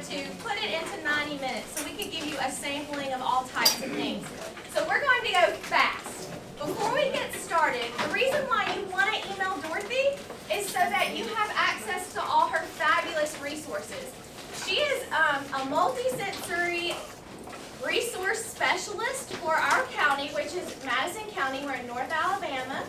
to put it into 90 minutes so we could give you a sampling of all types of things. So we're going to go fast. Before we get started, the reason why you want to email Dorothy is so that you have access to all her fabulous resources. She is a multi-sensory resource specialist for our county, which is Madison County. We're in North Alabama.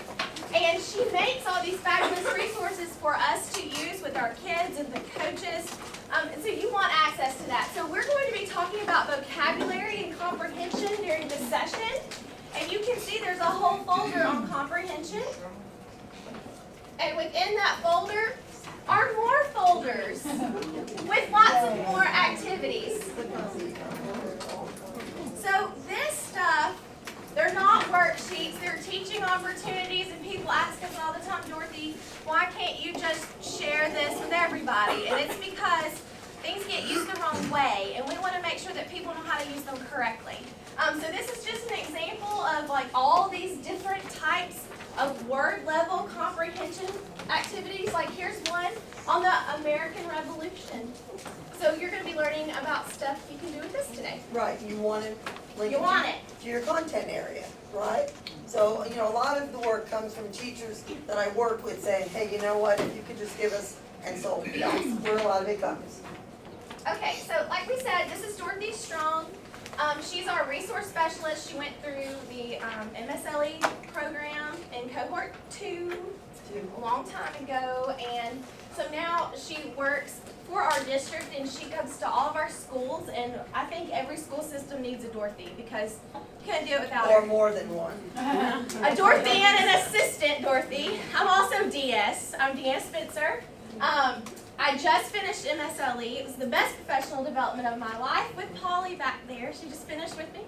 And she makes all these fabulous resources for us to use with our kids and the coaches. And so you want access to that. So we're going to be talking about vocabulary and comprehension during this session. And you can see there's a whole folder on comprehension. And within that folder are more folders with lots of more activities. So this stuff, they're not worksheets, they're teaching opportunities, and people ask us all the time, Dorothy, why can't you just share this with everybody? And it's because things get used the wrong way, and we want to make sure that people know how to use them correctly. So this is just an example of like all these different types of word level comprehension activities. Like here's one on the American Revolution. So you're going to be learning about stuff you can do with this today. Right, you want it linked to your content area, right? So, you know, a lot of the work comes from teachers that I work with saying, hey, you know what, if you could just give us, and so, yeah, we're a lot of big companies. Okay, so like we said, this is Dorothy Strong. She's our resource specialist. She went through the MSLE program in cohort 2 a long time ago, and so now she works for our district, and she comes to all of our schools, and I think every school system needs a Dorothy because you can't do it without her. Or more than one. A Dorothy and an assistant Dorothy. I'm also DS. I'm Deanna Spitzer. I just finished MSLE. It was the best professional development of my life with Polly back there. She just finished with me.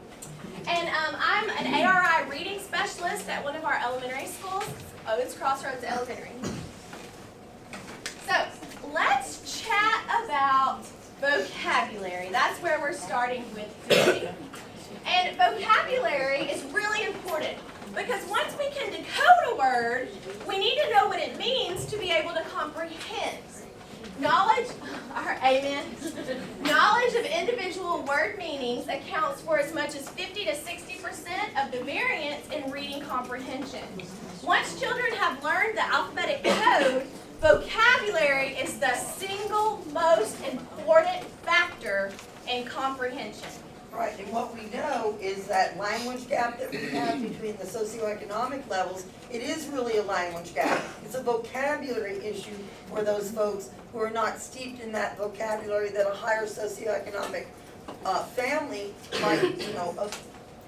And I'm an ARI reading specialist at one of our elementary schools, Owens Crossroads Elementary. So let's chat about vocabulary. That's where we're starting with today. And vocabulary is really important because once we can decode a word, we need to know what it means to be able to comprehend. Knowledge of individual word meanings accounts for as much as 50 to 60% of the variance in reading comprehension. Once children have learned the alphabetic code, vocabulary is the single most important factor in comprehension. Right, and what we know is that language gap that we have between the socioeconomic levels, it is really a language gap. It's a vocabulary issue for those folks who are not steeped in that vocabulary that a higher socioeconomic family might, you know,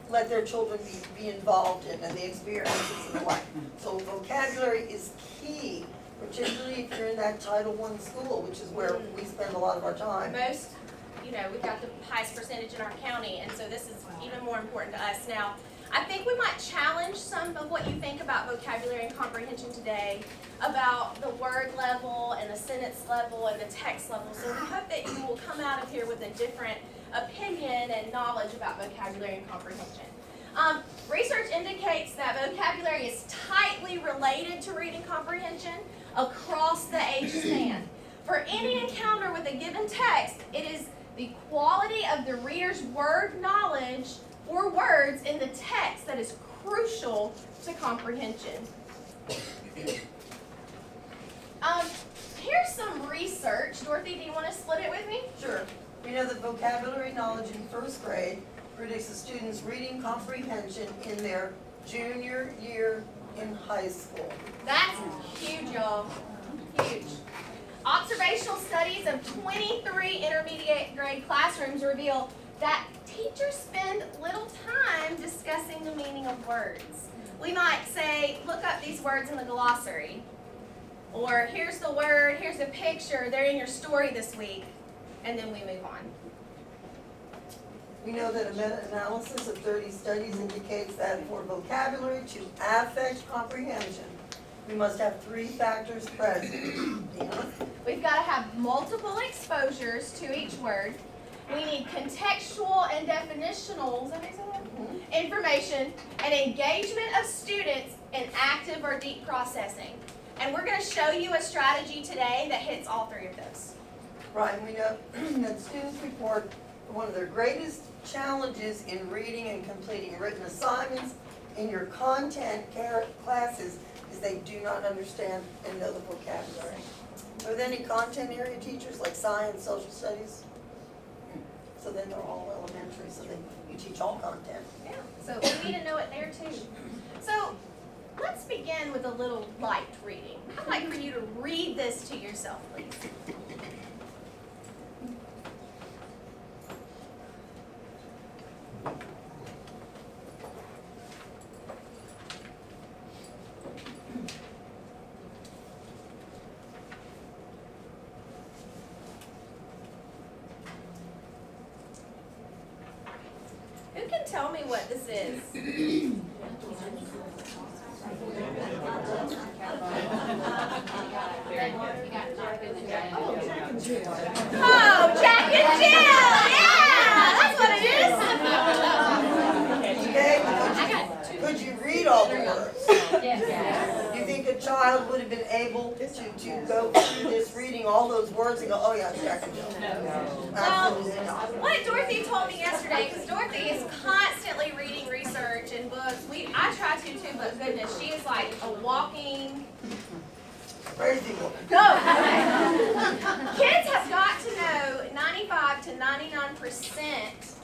let their children be involved in and the experiences and the like. So vocabulary is key, particularly if you're in that Title I school, which is where we spend a lot of our time. Most, you know, we've got the highest percentage in our county, and so this is even more important to us. Now, I think we might challenge some of what you think about vocabulary and comprehension today, about the word level and the sentence level and the text level. So we hope that you will come out of here with a different opinion and knowledge about vocabulary and comprehension. Research indicates that vocabulary is tightly related to reading comprehension across the age span. For any encounter with a given text, it is the quality of the reader's word knowledge or words in the text that is crucial to comprehension. Here's some research. Dorothy, do you want to split it with me? Sure. We know that vocabulary knowledge in first grade predicts a student's reading comprehension in their junior year in high school. That's huge, y'all. Huge. Observational studies of 23 intermediate grade classrooms reveal that teachers spend little time discussing the meaning of words. We might say, look up these words in the glossary. Or here's the word, here's a picture, they're in your story this week. And then we move on. We know that a meta-analysis of 30 studies indicates that for vocabulary to affect comprehension, we must have 3 factors present. We've got to have multiple exposures to each word. We need contextual and definitional information and engagement of students in active or deep processing. And we're going to show you a strategy today that hits all 3 of those. Right, and we know that students report one of their greatest challenges in reading and completing written assignments in your content classes is they do not understand and know the vocabulary. Are there any content area teachers like science, social studies? So then they're all elementary, so then you teach all content. Yeah, so we need to know it there too. So let's begin with a little light reading. I'd like for you to read this to yourself, please. Who can tell me what this is? Oh, Jack and Jill! Yeah! That's what it is! Okay, could you read all the words? Do you think a child would have been able to go through this reading all those words and go, oh yeah, Jack and Jill? Absolutely not. What Dorothy told me yesterday, because Dorothy is constantly reading research and books. I try to too, but goodness, she is like a walking... Crazy woman. No! Kids have got to know 95 to 99%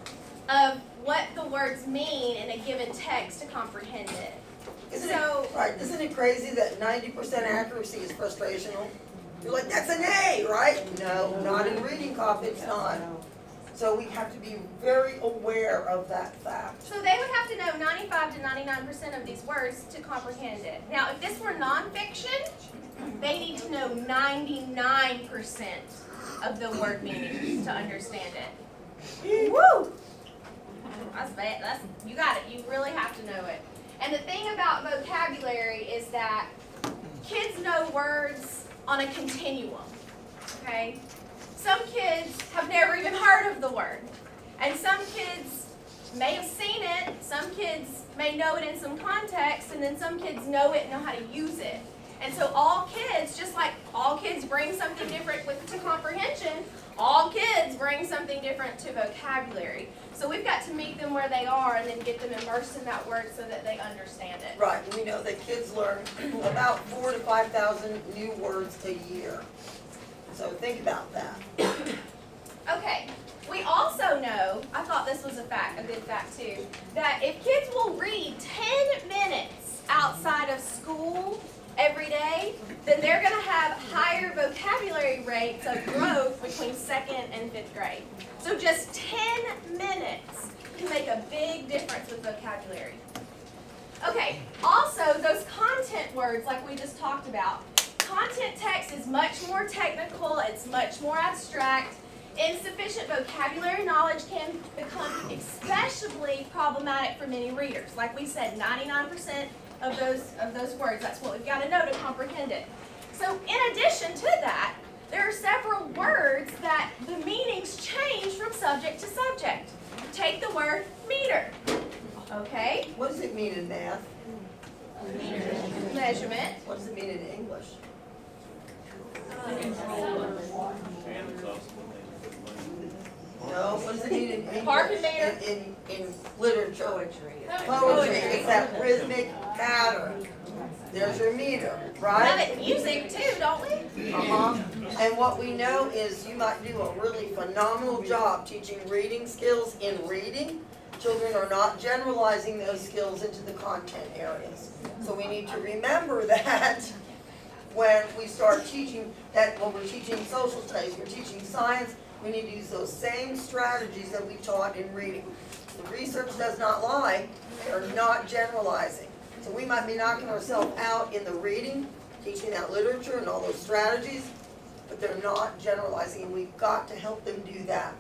of what the words mean in a given text to comprehend it. Isn't it crazy that 90% accuracy is frustrational? You're like, that's an A, right? No, not in reading copy, it's not. So we have to be very aware of that fact. So they would have to know 95 to 99% of these words to comprehend it. Now, if this were nonfiction, they need to know 99% of the word meanings to understand it. Woo! That's bad. You got it. You really have to know it. And the thing about vocabulary is that kids know words on a continuum, okay? Some kids have never even heard of the word. And some kids may have seen it, some kids may know it in some context, and then some kids know it and know how to use it. And so all kids, just like all kids bring something different to comprehension, all kids bring something different to vocabulary. So we've got to meet them where they are and then get them immersed in that word so that they understand it. Right, and we know that kids learn about 4,000 to 5,000 new words a year. So think about that. Okay, we also know, I thought this was a good fact too, that if kids will read 10 minutes outside of school every day, then they're going to have higher vocabulary rates of growth between 2nd and 5th grade. So just 10 minutes can make a big difference with vocabulary. Okay, also those content words like we just talked about. Content text is much more technical, it's much more abstract. Insufficient vocabulary knowledge can become especially problematic for many readers. Like we said, 99% of those words, that's what we've got to know to comprehend it. So in addition to that, there are several words that the meanings change from subject to subject. Take the word meter, okay? What does it mean in math? Measurement. What does it mean in English? No, what does it mean in English? Harpen meter. In literature. Poetry. It's that rhythmic pattern. There's your meter, We right? have it in music too, don't we? And what we know is you might do a really phenomenal job teaching reading skills in reading. Children are not generalizing those skills into the content areas. So we need to remember that when we start teaching, that when we're teaching social studies, we're teaching science, we need to use those same strategies that we taught in reading. The research does not lie, they're not generalizing. So we might be knocking ourselves out in the reading, teaching that literature and all those strategies, but they're not generalizing, and we've got to help them do that.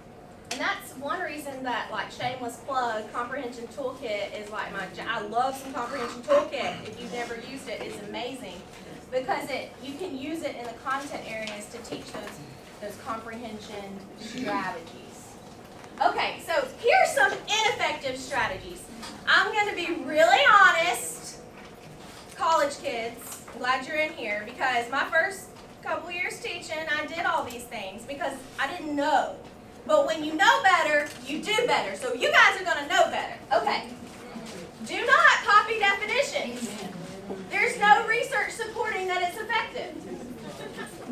And that's one reason that, like, shameless plug, Comprehension Toolkit is like I love some Comprehension Toolkit. If you've never used it, it's amazing. Because you can use it in the content areas to teach those comprehension strategies. Okay, so here's some ineffective strategies. I'm going to be really honest, college kids. I'm glad you're in here because my first couple years teaching, I did all these things because I didn't know. But when you know better, you do better. So you guys are going to know better. Okay. Do not copy definitions. There's no research supporting that it's effective.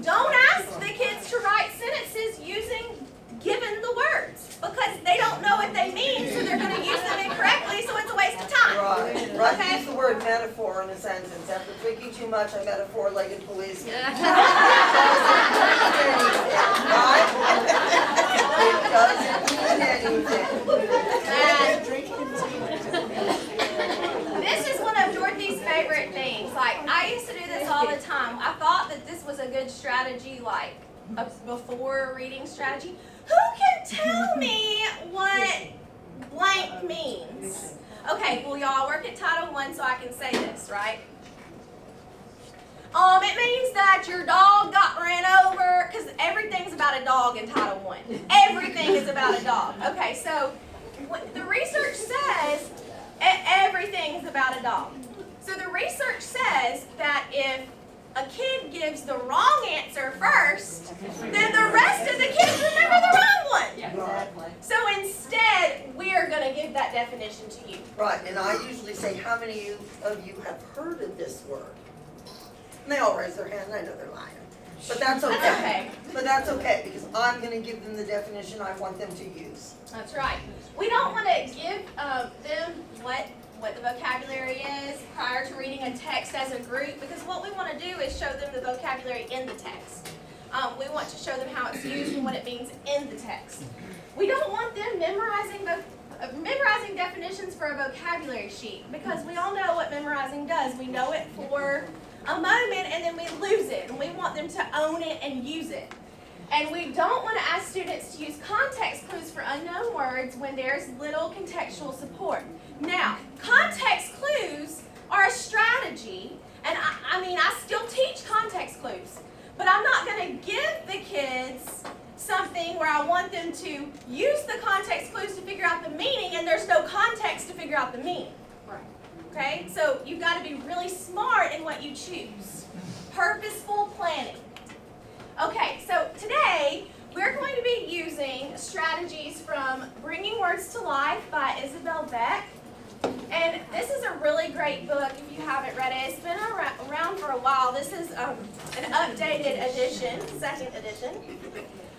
Don't ask the kids to write sentences given the words, because they don't know what they mean, so they're going to use them incorrectly, so it's a waste of time. Right. Okay? Use the word metaphor in a sentence. After tweaking too much, I met a four-legged policeman. Right? It doesn't mean anything. This is one of Dorothy's favorite things. Like, I used to do this all the time. I thought that this was a good strategy, like a before reading strategy. Who can tell me what blank means? Okay, well, y'all work at Title I, so I can say this, right? It means that your dog got ran over, because everything's about a dog in Title I. Everything is about a dog. Okay, so the research says everything is about a dog. So the research says that if a kid gives the wrong answer first, then the rest of the kids remember the wrong one. Exactly. So instead, we are going to give that definition to you. Right, and I usually say, how many of you have heard of this word? And they all raise their hand, and I know they're lying. But that's okay. That's okay. But that's okay, because I'm going to give them the definition I want them to use. That's right. We don't want to give them what the vocabulary is prior to reading a text as a group, because what we want to do is show them the vocabulary in the text. We want to show them how it's used and what it means in the text. We don't want them memorizing definitions for a vocabulary sheet, because we all know what memorizing does. We know it for a moment and then we lose it, and we want them to own it and use it. And we don't want to ask students to use context clues for unknown words when there's little contextual support. Now, context clues are a strategy, and I still teach context clues, but I'm not going to give the kids something where I want them to use the context clues to figure out the meaning, and there's no context to figure out the meaning. Okay? So you've got to be really smart in what you choose. Purposeful planning. Okay, so today we're going to be using strategies from Bringing Words to Life by Isabel Beck. And this is a really great book if you haven't read it. It's been around for a while. This is an updated edition, second edition.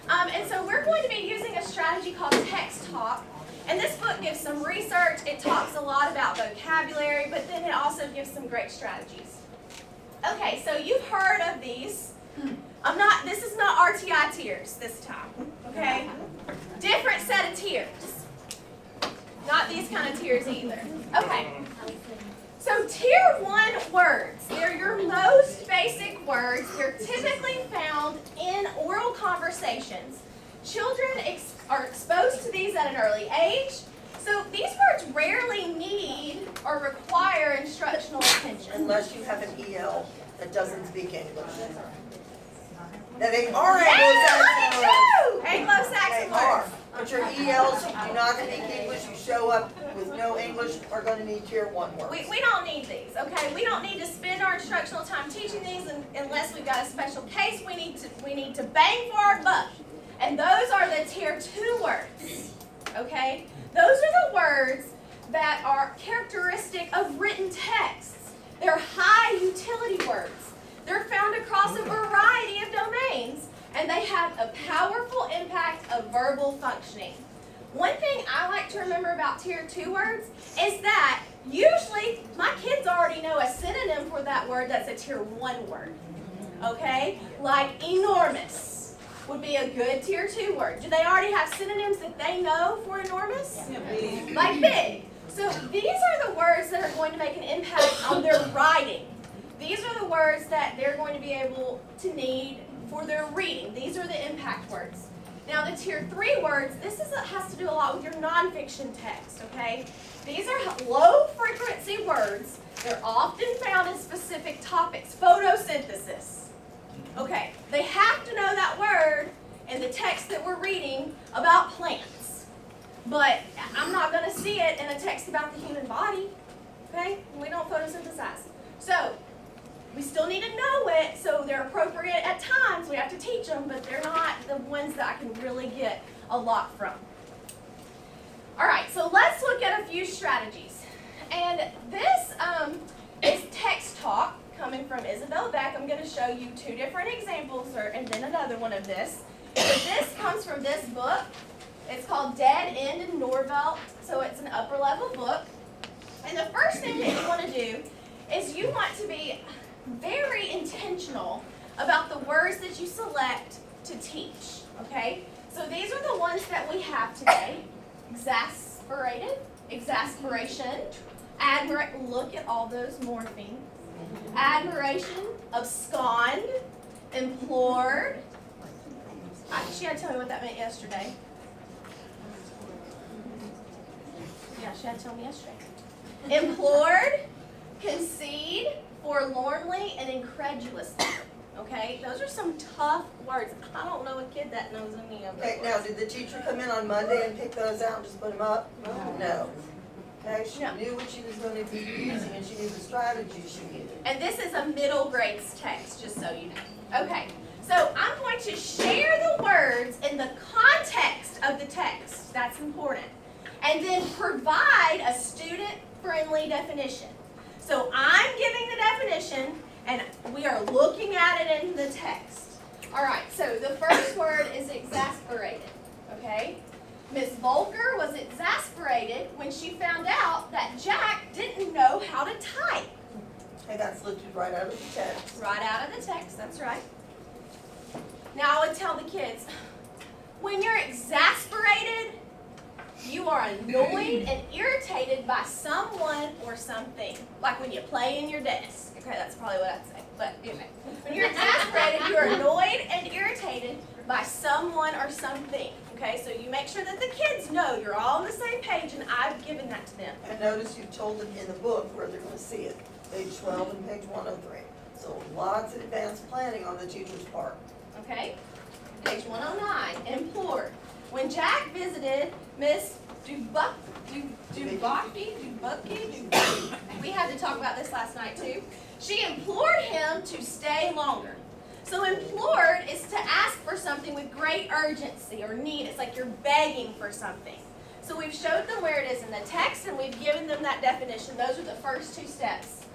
And so we're going to be using a strategy called text talk. And this book gives some research. It talks a lot about vocabulary, but then it also gives some great strategies. Okay, so you've heard of these. This is not RTI tiers this time, okay? Different set of tiers. Not these kind of tiers either. Okay. So tier 1 words, they're your most basic words. They're typically found in oral conversations. Children are exposed to these at an early age. So these words rarely need or require instructional attention. Unless you have an EL that doesn't speak English. Now they are Anglo-Saxon words. But your ELs who do not speak English, you show up with no English, are going to need tier 1 words. We don't need these, okay? We don't need to spend our instructional time teaching these unless we've got a special case. We need to bang for our buck. And those are the tier 2 words, okay? Those are the words that are characteristic of written texts. They're high utility words. They're found across a variety of domains, and they have a powerful impact of verbal functioning. One thing I like to remember about tier 2 words is that usually my kids already know a synonym for that word that's a tier 1 word, okay? Like enormous would be a good tier 2 word. Do they already have synonyms that they know for enormous? Big. Like big. So these are the words that are going to make an impact on their writing. These are the words that they're going to be able to need for their reading. These are the impact words. Now the tier 3 words, has to do a lot with your nonfiction text, okay? These are low frequency words. They're often found in specific topics. Photosynthesis. Okay, they have to know that word in the text that we're reading about plants. But I'm not going to see it in a text about the human body, okay? We don't photosynthesize. So we still need to know it so they're appropriate at times. we have to teach them, but they're not the ones that I can really get a lot from. All right, so let's look at a few strategies. And this is text talk coming from Isabel Beck. I'm going to show you two different examples, and then another one of this. So this comes from this book. It's called Dead End in Norvelt, so it's an upper level book. And the first thing that you want to do is you want to be very intentional about the words that you select to teach, okay? So these are the ones that we have today. Exasperated, exasperation, look at all those morphings. Admiration, abscond, implored. She had to tell me what that meant yesterday. Yeah, she had to tell me yesterday. Implored, concede, forlornly, and incredulously. Okay, those are some tough words. I don't know a kid that knows any of those. Okay, now, did the teacher come in on Monday and pick those out and just put them up? No. Okay, she knew what she was going to be using, and she knew the strategies she needed. And this is a middle grades text, just so you know. Okay, so I'm going to share the words in the context of the text. That's important. And then provide a student-friendly definition. So I'm giving the definition, and we are looking at it in the text. All right, so the first word is exasperated, okay? Miss Volker was exasperated when she found out that Jack didn't know how to type. And that's lifted right out of the text. Right out of the text, that's right. Now I would tell the kids, when you're exasperated, you are annoyed and irritated by someone or something. Like when you play in your desk. Okay, that's probably what I'd say. But anyway, when you're exasperated, you're annoyed and irritated by someone or something. Okay, so you make sure that the kids know you're all on the same page, and I've given that to them. And notice you told them in the book where they're going to see it, page 12 and page 103. So lots of advanced planning on the teacher's part. Okay, page 109, implored. When Jack visited Miss Dubucky, we had to talk about this last night too. She implored him to stay longer. So implored is to ask for something with great urgency or need. It's like you're begging for something. So we've showed them where it is in the text, and we've given them that definition. Those are the first two steps.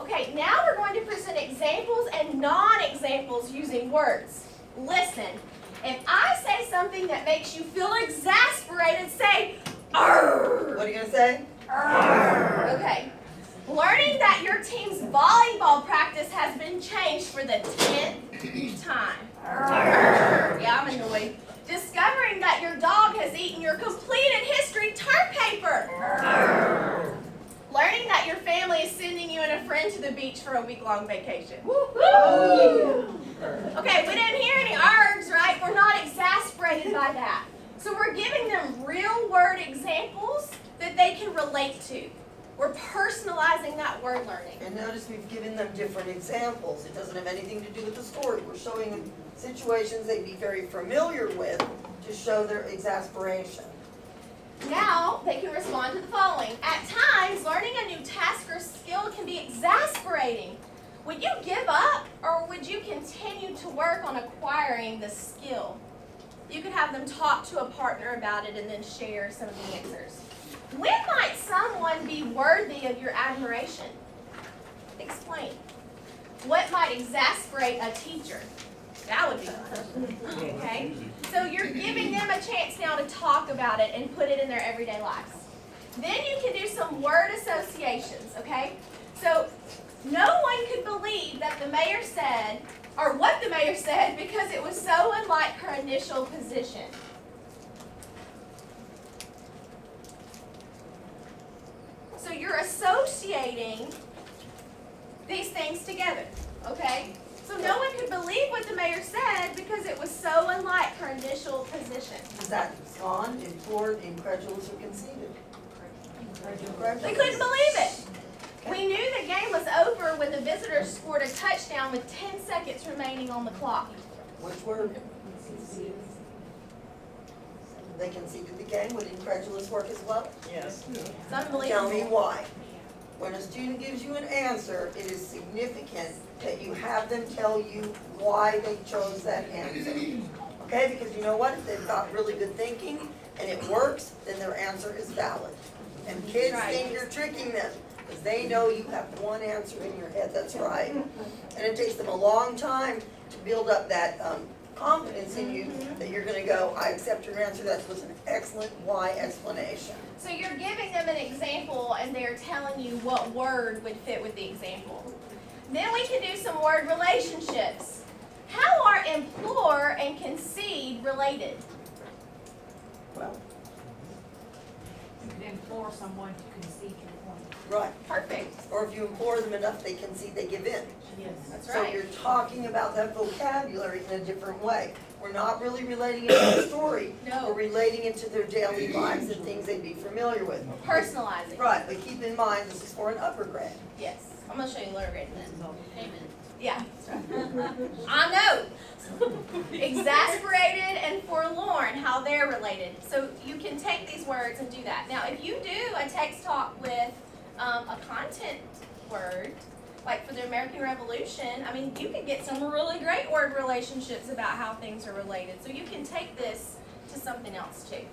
Okay, now we're going to present examples and non-examples using words. Listen, if I say something that makes you feel exasperated, say, "Arr!" What are you going to say? Arr! Okay. Learning that your team's volleyball practice has been changed for the 10th time. Arr! Yeah, I'm annoyed. Discovering that your dog has eaten your completed history term paper. Arr! Learning that your family is sending you and a friend to the beach for a week-long vacation. Woo-hoo! Okay, we didn't hear any args, right? We're not exasperated by that. So we're giving them real word examples that they can relate to. We're personalizing that word learning. And notice we've given them different examples. It doesn't have anything to do with the story. We're showing them situations they'd be very familiar with to show their exasperation. Now they can respond to the following. At times, learning a new task or skill can be exasperating. Would you give up, or would you continue to work on acquiring the skill? You could have them talk to a partner about it and then share some of the answers. When might someone be worthy of your admiration? Explain. What might exasperate a teacher? That would be fun. Okay? So you're giving them a chance now to talk about it and put it in their everyday lives. Then you can do some word associations, okay? So no one could believe that the mayor said, or what the mayor said, because it was so unlike her initial position. So you're associating these things together, okay? So no one could believe what the mayor said because it was so unlike her initial position. Is that gone, implored, incredulous, or conceited? They couldn't believe it. We knew the game was over when the visitors scored a touchdown with 10 seconds remaining on the clock. Which word? They conceded the game. Would incredulous work as well? Yes. It's unbelievable. Tell me why. when a student gives you an answer, it is significant that you have them tell you why they chose that answer. Okay, because you know what, if they've got really good thinking and it works, then their answer is valid. And kids think you're tricking them, because they know you have one answer in your head that's right. And it takes them a long time to build up that confidence in you that you're gonna go, I accept your answer, that was an excellent why explanation. So you're giving them an example and they're telling you what word would fit with the example. Then we can do some word relationships. How are implore and concede related? Well, You can implore someone to concede your point. right. Perfect. Or if you implore them enough, they concede, they give in. Yes. That's So right. you're talking about that vocabulary in a different way. We're not really relating it to the story. No. We're relating it to their daily lives and things they'd be familiar with. Personalizing. Right, but keep in mind, this is for an upper grade. Yes. I'm going to show you lower grade then. Amen. Yeah. I know. Exasperated and forlorn, how they're related. So you can take these words and do that. Now, if you do a text talk with a content word, like for the American Revolution, I mean, you could get some really great word relationships about how things are related. So you can take this to something else too.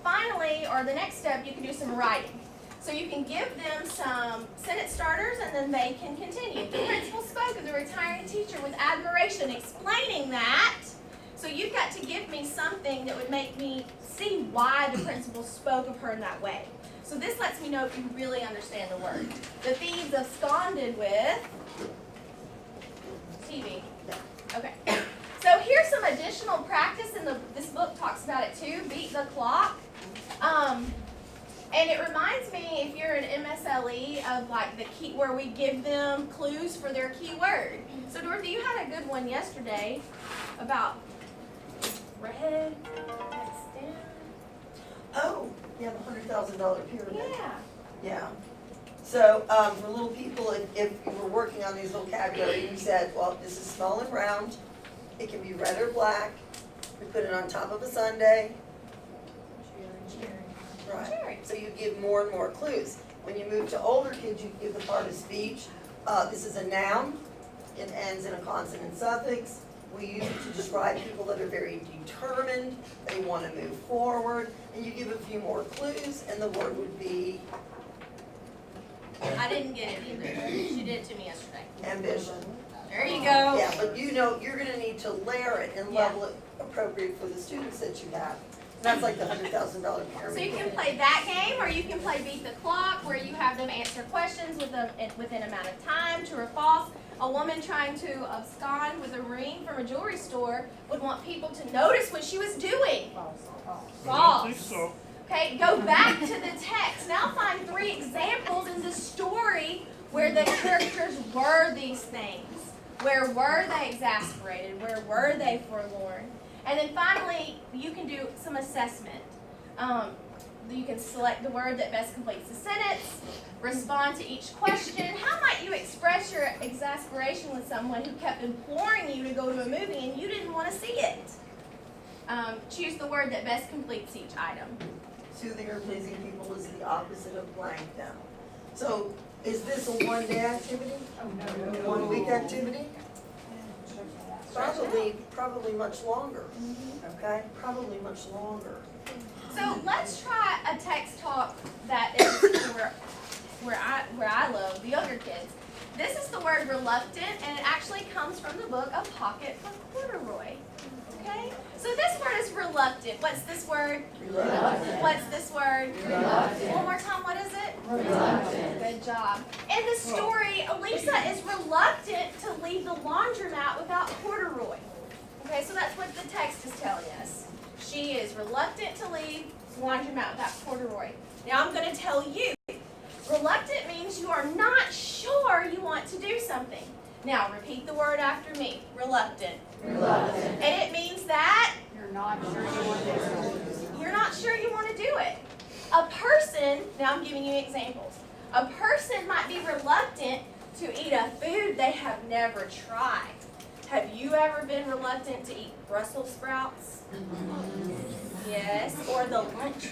Finally, or the next step, you can do some writing. So you can give them some sentence starters and then they can continue. The principal spoke of the retiring teacher with admiration, explaining that. So you've got to give me something that would make me see why the principal spoke of her in that way. So this lets me know if you really understand the word. The thieves absconded with TV. Okay. So here's some additional practice, and this book talks about it too. Beat the clock. And it reminds me, if you're an MSLE, of like the key where we give them clues for their key word. So Dorothy, you had a good one yesterday about red. Oh, yeah, the $100,000 pyramid. Yeah. Yeah. So, for little people, if you were working on these vocabulary, and you said, well, this is small and round, it can be red or black, we put it on top of a sundae. Right. Cherry. So you give more and more clues. When you move to older kids, you give the part of speech. This is a noun. It ends in a consonant suffix. We use it to describe people that are very determined. They want to move forward. And you give a few more clues, and the word would be I didn't get it either. She did it to me yesterday. ambition. There you go. Yeah, but you know, you're going to need to layer it and Yeah. level it appropriate for the students that you have. That's like the $100,000 pyramid. So you can play that game, or you can play Beat the Clock, where you have them answer questions within an amount of time, true or false. A woman trying to abscond with a ring from a jewelry store would want people to notice what she was doing. False. Okay, go back to the text. Now find 3 examples in the story where the characters were these things. Where were they exasperated? Where were they forlorn? And then finally, you can do some assessment. You can select the word that best completes the sentence, respond to each question. How might you express your exasperation with someone who kept imploring you to go to a movie and you didn't want to see it? Choose the word that best completes each item. Soothing or pleasing people is the opposite of blank now. So is this a one-day activity? One-week activity? Probably much longer, okay? Probably much longer. So let's try a text talk that is where I love the younger kids. This is the word reluctant, and it actually comes from the book A Pocket for Corduroy. Okay? So this word is reluctant. What's this word? Reluctant. What's this word? Reluctant. One more time, what is it? Reluctant. Good job. In the story, Elisa is reluctant to leave the laundromat without corduroy. Okay, so that's what the text is telling us. She is reluctant to leave the laundromat without corduroy. Now I'm going to tell you, reluctant means you are not sure you want to do something. Now repeat the word after me. Reluctant. Reluctant. And it means that You're not sure you want this. you're not sure you want to do it. A person, now I'm giving you examples. A person might be reluctant to eat a food they have never tried. Have you ever been reluctant to eat Brussels sprouts? Yes, or the lunch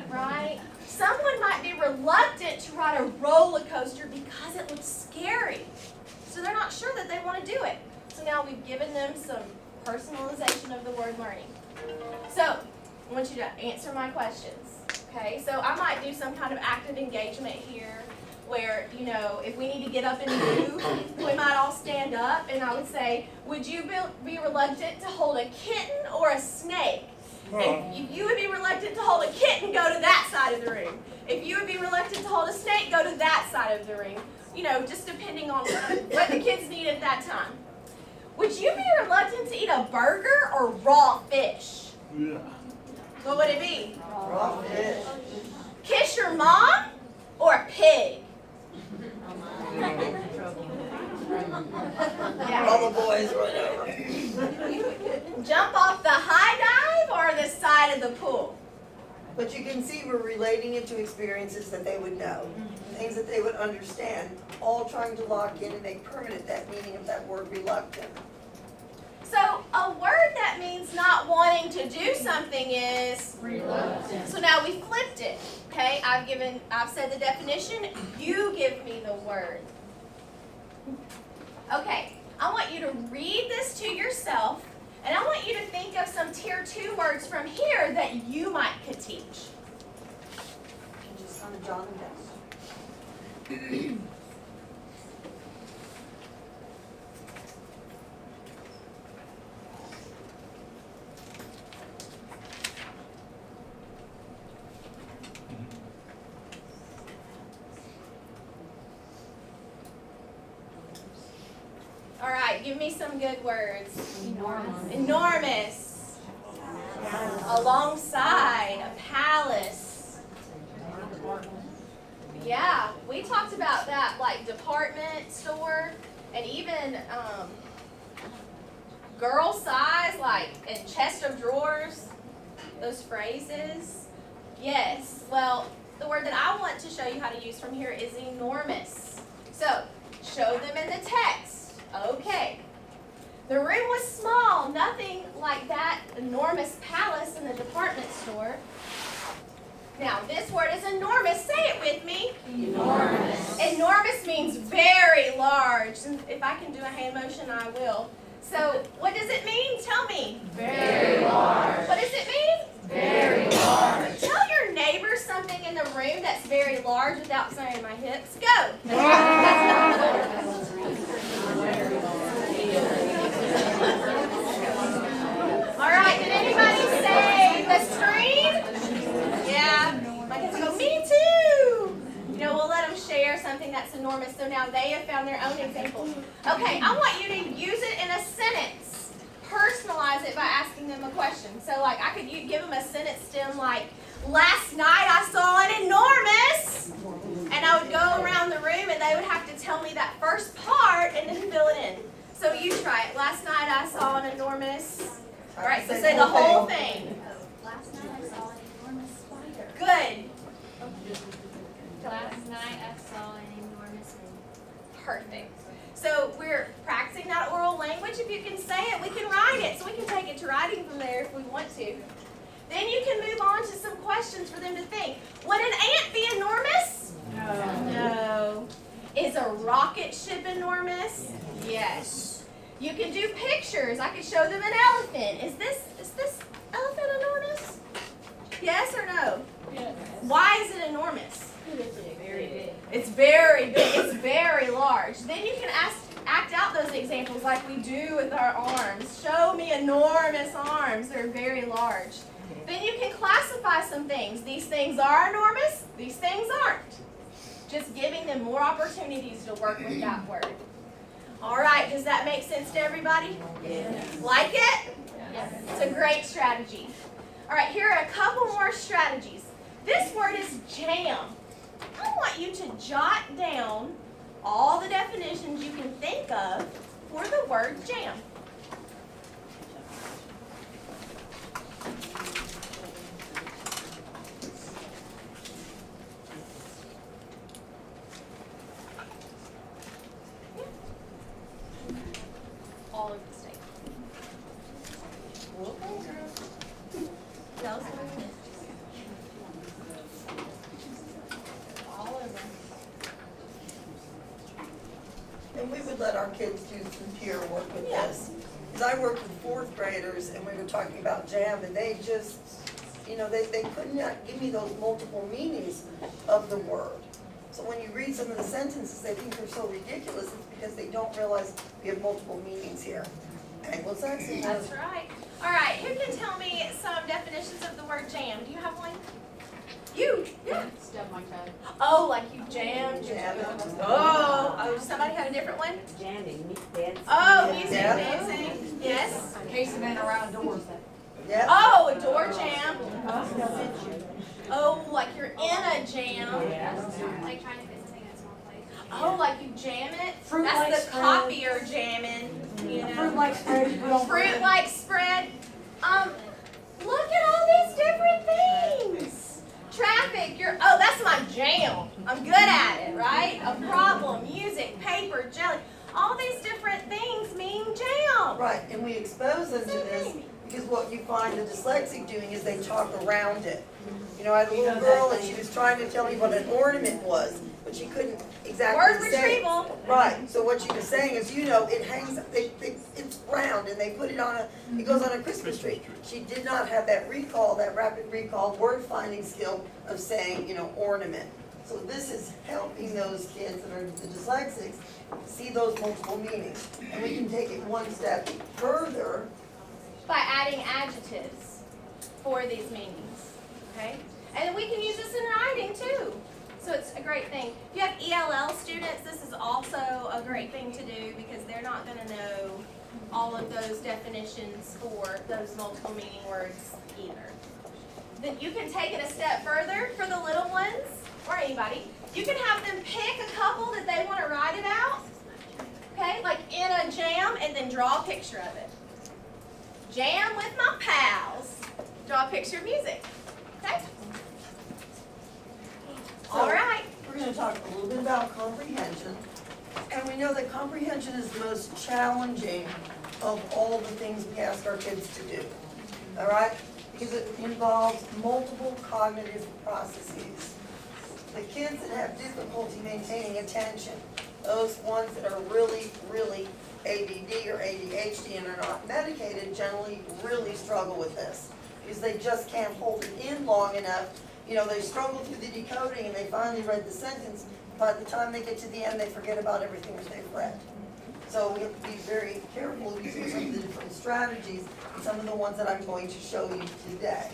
right? Someone might be reluctant to ride a roller coaster because it looks scary. So they're not sure that they want to do it. So now we've given them some personalization of the word learning. So I want you to answer my questions. Okay, so I might do some kind of active engagement here where, you know, if we need to get up and move, we might all stand up, and I would say, would you be reluctant to hold a kitten or a snake? If you would be reluctant to hold a kitten, go to that side of the room. If you would be reluctant to hold a snake, go to that side of the room. You know, just depending on what the kids need at that time. Would you be reluctant to eat a burger or raw fish? Yeah. What would it be? Raw fish. Kiss your mom or a pig? All the boys run over. Jump off the high dive or the side of the pool? But you can see we're relating it to experiences that they would know, things that they would understand, all trying to lock in and make permanent that meaning of that word reluctant. So a word that means not wanting to do something is Reluctant. So now we flipped it. Okay, I've said the definition, you give me the word. Okay, I want you to read this to yourself, and I want you to think of some tier 2 words from here that you might could teach. You just kind of jot them down. All right, give me some good words. Enormous. Enormous. Alongside. A palace. Yeah, we talked about that, like department store, and even girl size, like in chest of drawers, those phrases. Yes, well, the word that I want to show you how to use from here is enormous. So, show them in the text. Okay. The room was small, nothing like that enormous palace in the department store. Now, this word is enormous. Say it with me. Enormous. Enormous means very large. And if I can do a hand motion, I will. So, what does it mean? Tell me. Very large. What does it mean? Very large. Tell your neighbor something in the room that's very large without saying my hips. Go. All right, did anybody say the screen? Yeah. My kids go, me too. You know, we'll let them share something that's enormous, so now they have found their own example. Okay, I want you to use it in a sentence. Personalize it by asking them a question. So, like, I could give them a sentence stem like, last night I saw an enormous, and I would go around the room and they would have to tell me that first part and then fill it in. So you try it. Last night I saw an enormous. All right, so say the whole thing. Last night I saw an enormous spider. Good. Last night I saw an enormous one. Perfect. So we're practicing that oral language. If you can say it, we can write it. So we can take it to writing from there if we want to. Then you can move on to some questions for them to think. Would an ant be enormous? No. Is a rocket ship enormous? Yes. You can do pictures. I could show them an elephant. Is this elephant enormous? Yes or no? Yes. Why is it enormous? Very big. It's very big. It's very large. Then you can act out those examples like we do with our arms. Show me enormous arms. They're very large. Then you can classify some things. These things are enormous. These things aren't. Just giving them more opportunities to work with that word. All right. Does that make sense to everybody? Yes. Like it? Yes. It's a great strategy. All right. Here are a couple more strategies. This word is jam. I want you to jot down all the definitions you can think of for the word jam. All over the state. Tell us what it is. we would let our kids do some peer work with Yeah. this. Because I worked with fourth graders and we were talking about jam and they just, they could not give me those multiple meanings of the word. So when you read some of the sentences, they think they're so ridiculous, it's because they don't realize we have multiple meanings here. Anglo-Saxon word. That's right. All right, who can tell me some definitions of the word jam? Do you have one? You, yeah. Stub my toe. Oh, like you jammed. Jam. Oh, somebody had a different one? Jamming, dancing. Oh, music, Yeah. dancing, yes. Casement around doors. Yep. Oh, a door jam. Oh, like you're in a jam. Like trying to fit something in a small place. Oh, like you jam it? Fruit like That's the spread. copier jamming, you know? Fruit like spread you put on bread. Fruit like spread. Look at all these different things. Traffic, oh, that's my jam. I'm good at it, right? A problem, music, paper, jelly. All these different things mean jam. Right, and we expose them to So this maybe. because what you find the dyslexic doing is they talk around it. I had a little girl and she was trying to tell me what an ornament was, but she couldn't Word exactly say. retrieval. Right, so what she was saying is, it hangs, it's round and they put it on it goes on a Christmas tree. She did not have that rapid recall, word finding skill of saying, ornament. So this is helping those kids that are the dyslexics see those multiple meanings. And we can take it one step further. By adding adjectives for these meanings, okay? And then we can use this in writing too. So it's a great thing. If you have ELL students, this is also a great thing to do because they're not gonna know all of those definitions for those multiple meaning words either. Then you can take it a step further for the little ones, or anybody. You can have them pick a couple that they wanna write about, okay? Like in a jam, and then draw a picture of it. Jam with my pals. Draw a picture of music. Okay? All right. We're gonna talk a little bit about comprehension. And we know that comprehension is the most challenging of all the things we ask our kids to do. All right? Because it involves multiple cognitive processes. The kids that have difficulty maintaining attention, those ones that are really, really ADD or ADHD and are not medicated generally really struggle with this. Because they just can't hold it in long enough. They struggle through the decoding and they finally read the sentence. By the time they get to the end, they forget about everything that they've read. So we have to be very careful using some of the different strategies and some of the ones that I'm going to show you today.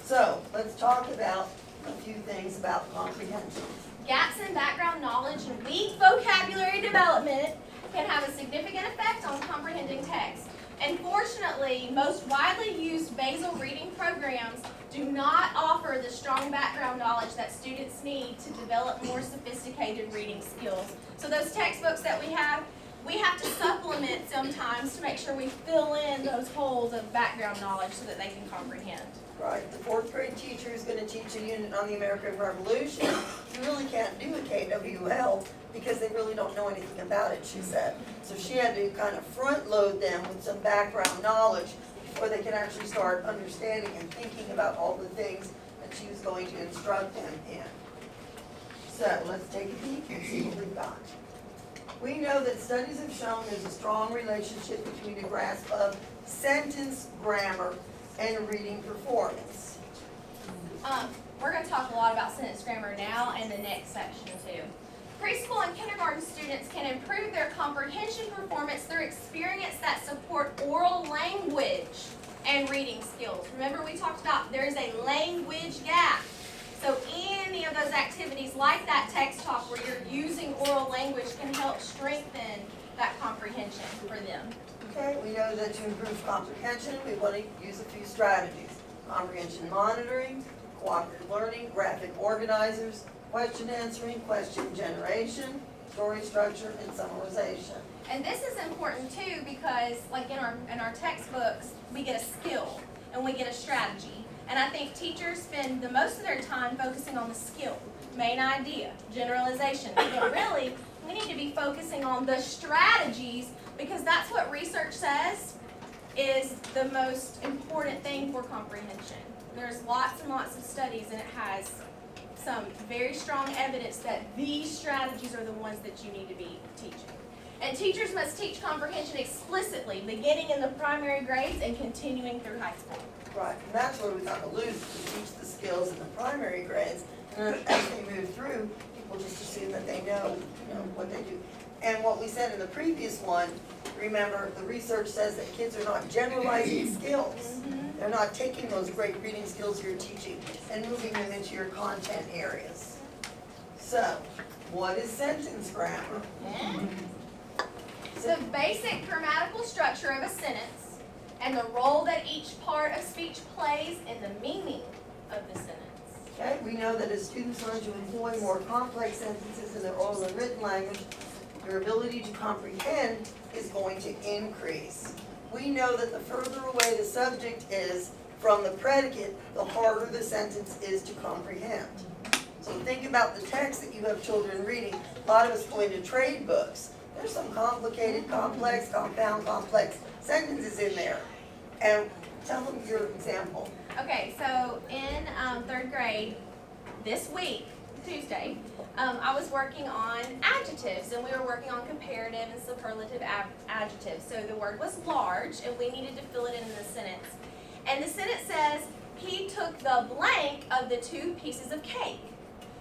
So let's talk about a few things about comprehension. Gaps in background knowledge and weak vocabulary development can have a significant effect on comprehending text. And fortunately, most widely used basal reading programs do not offer the strong background knowledge that students need to develop more sophisticated reading skills. So those textbooks that we have to supplement sometimes to make sure we fill in those holes of background knowledge so that they can comprehend. Right, the fourth grade teacher is gonna teach a unit on the American Revolution. You really can't do a KWL because they really don't know anything about it, she said. So she had to kind of front load them with some background knowledge before they can actually start understanding and thinking about all the things that she was going to instruct them in. So let's take a peek and see what we've got. We know that studies have shown there's a strong relationship between a grasp of sentence grammar and reading performance. We're going to talk a lot about sentence grammar now and the next section too. Preschool and kindergarten students can improve their comprehension performance through experience that support oral language and reading skills. Remember we talked about there's a language gap. So any of those activities like that text talk where you're using oral language can help strengthen that comprehension for them. Okay, we know that to improve comprehension, we want to use a few strategies. Comprehension monitoring, cooperative learning, graphic organizers, question answering, question generation, story structure, and summarization. And this is important too because like in our textbooks, we get a skill and we get a strategy. And I think teachers spend the most of their time focusing on the skill, main idea, generalization. But really, we need to be focusing on the strategies because that's what research says is the most important thing for comprehension. There's lots and lots of studies and it has some very strong evidence that these strategies are the ones that you need to be teaching. And teachers must teach comprehension explicitly, beginning in the primary grades and continuing through high school. Right, and that's where we kind of lose, to teach the skills in the primary grades, and then as they move through, people just assume that they know, what they do. And what we said in the previous one, remember, the research says that kids are not generalizing skills. They're not taking those great reading skills you're teaching and moving them into your content areas. So, what is sentence grammar? The basic grammatical structure of a sentence and the role that each part of speech plays in the meaning of the sentence. Okay, we know that as students learn to employ more complex sentences in their oral and written language, their ability to comprehend is going to increase. We know that the further away the subject is from the predicate, the harder the sentence is to comprehend. So think about the text that you have children reading. A lot of us go into trade books. There's some complicated, complex, compound, complex sentences in there. And tell them your example. Okay, so in third grade, this week, Tuesday, I was working on adjectives, and we were working on comparative and superlative adjectives. So the word was large, and we needed to fill it in the sentence. And the sentence says, he took the blank of the 2 pieces of cake.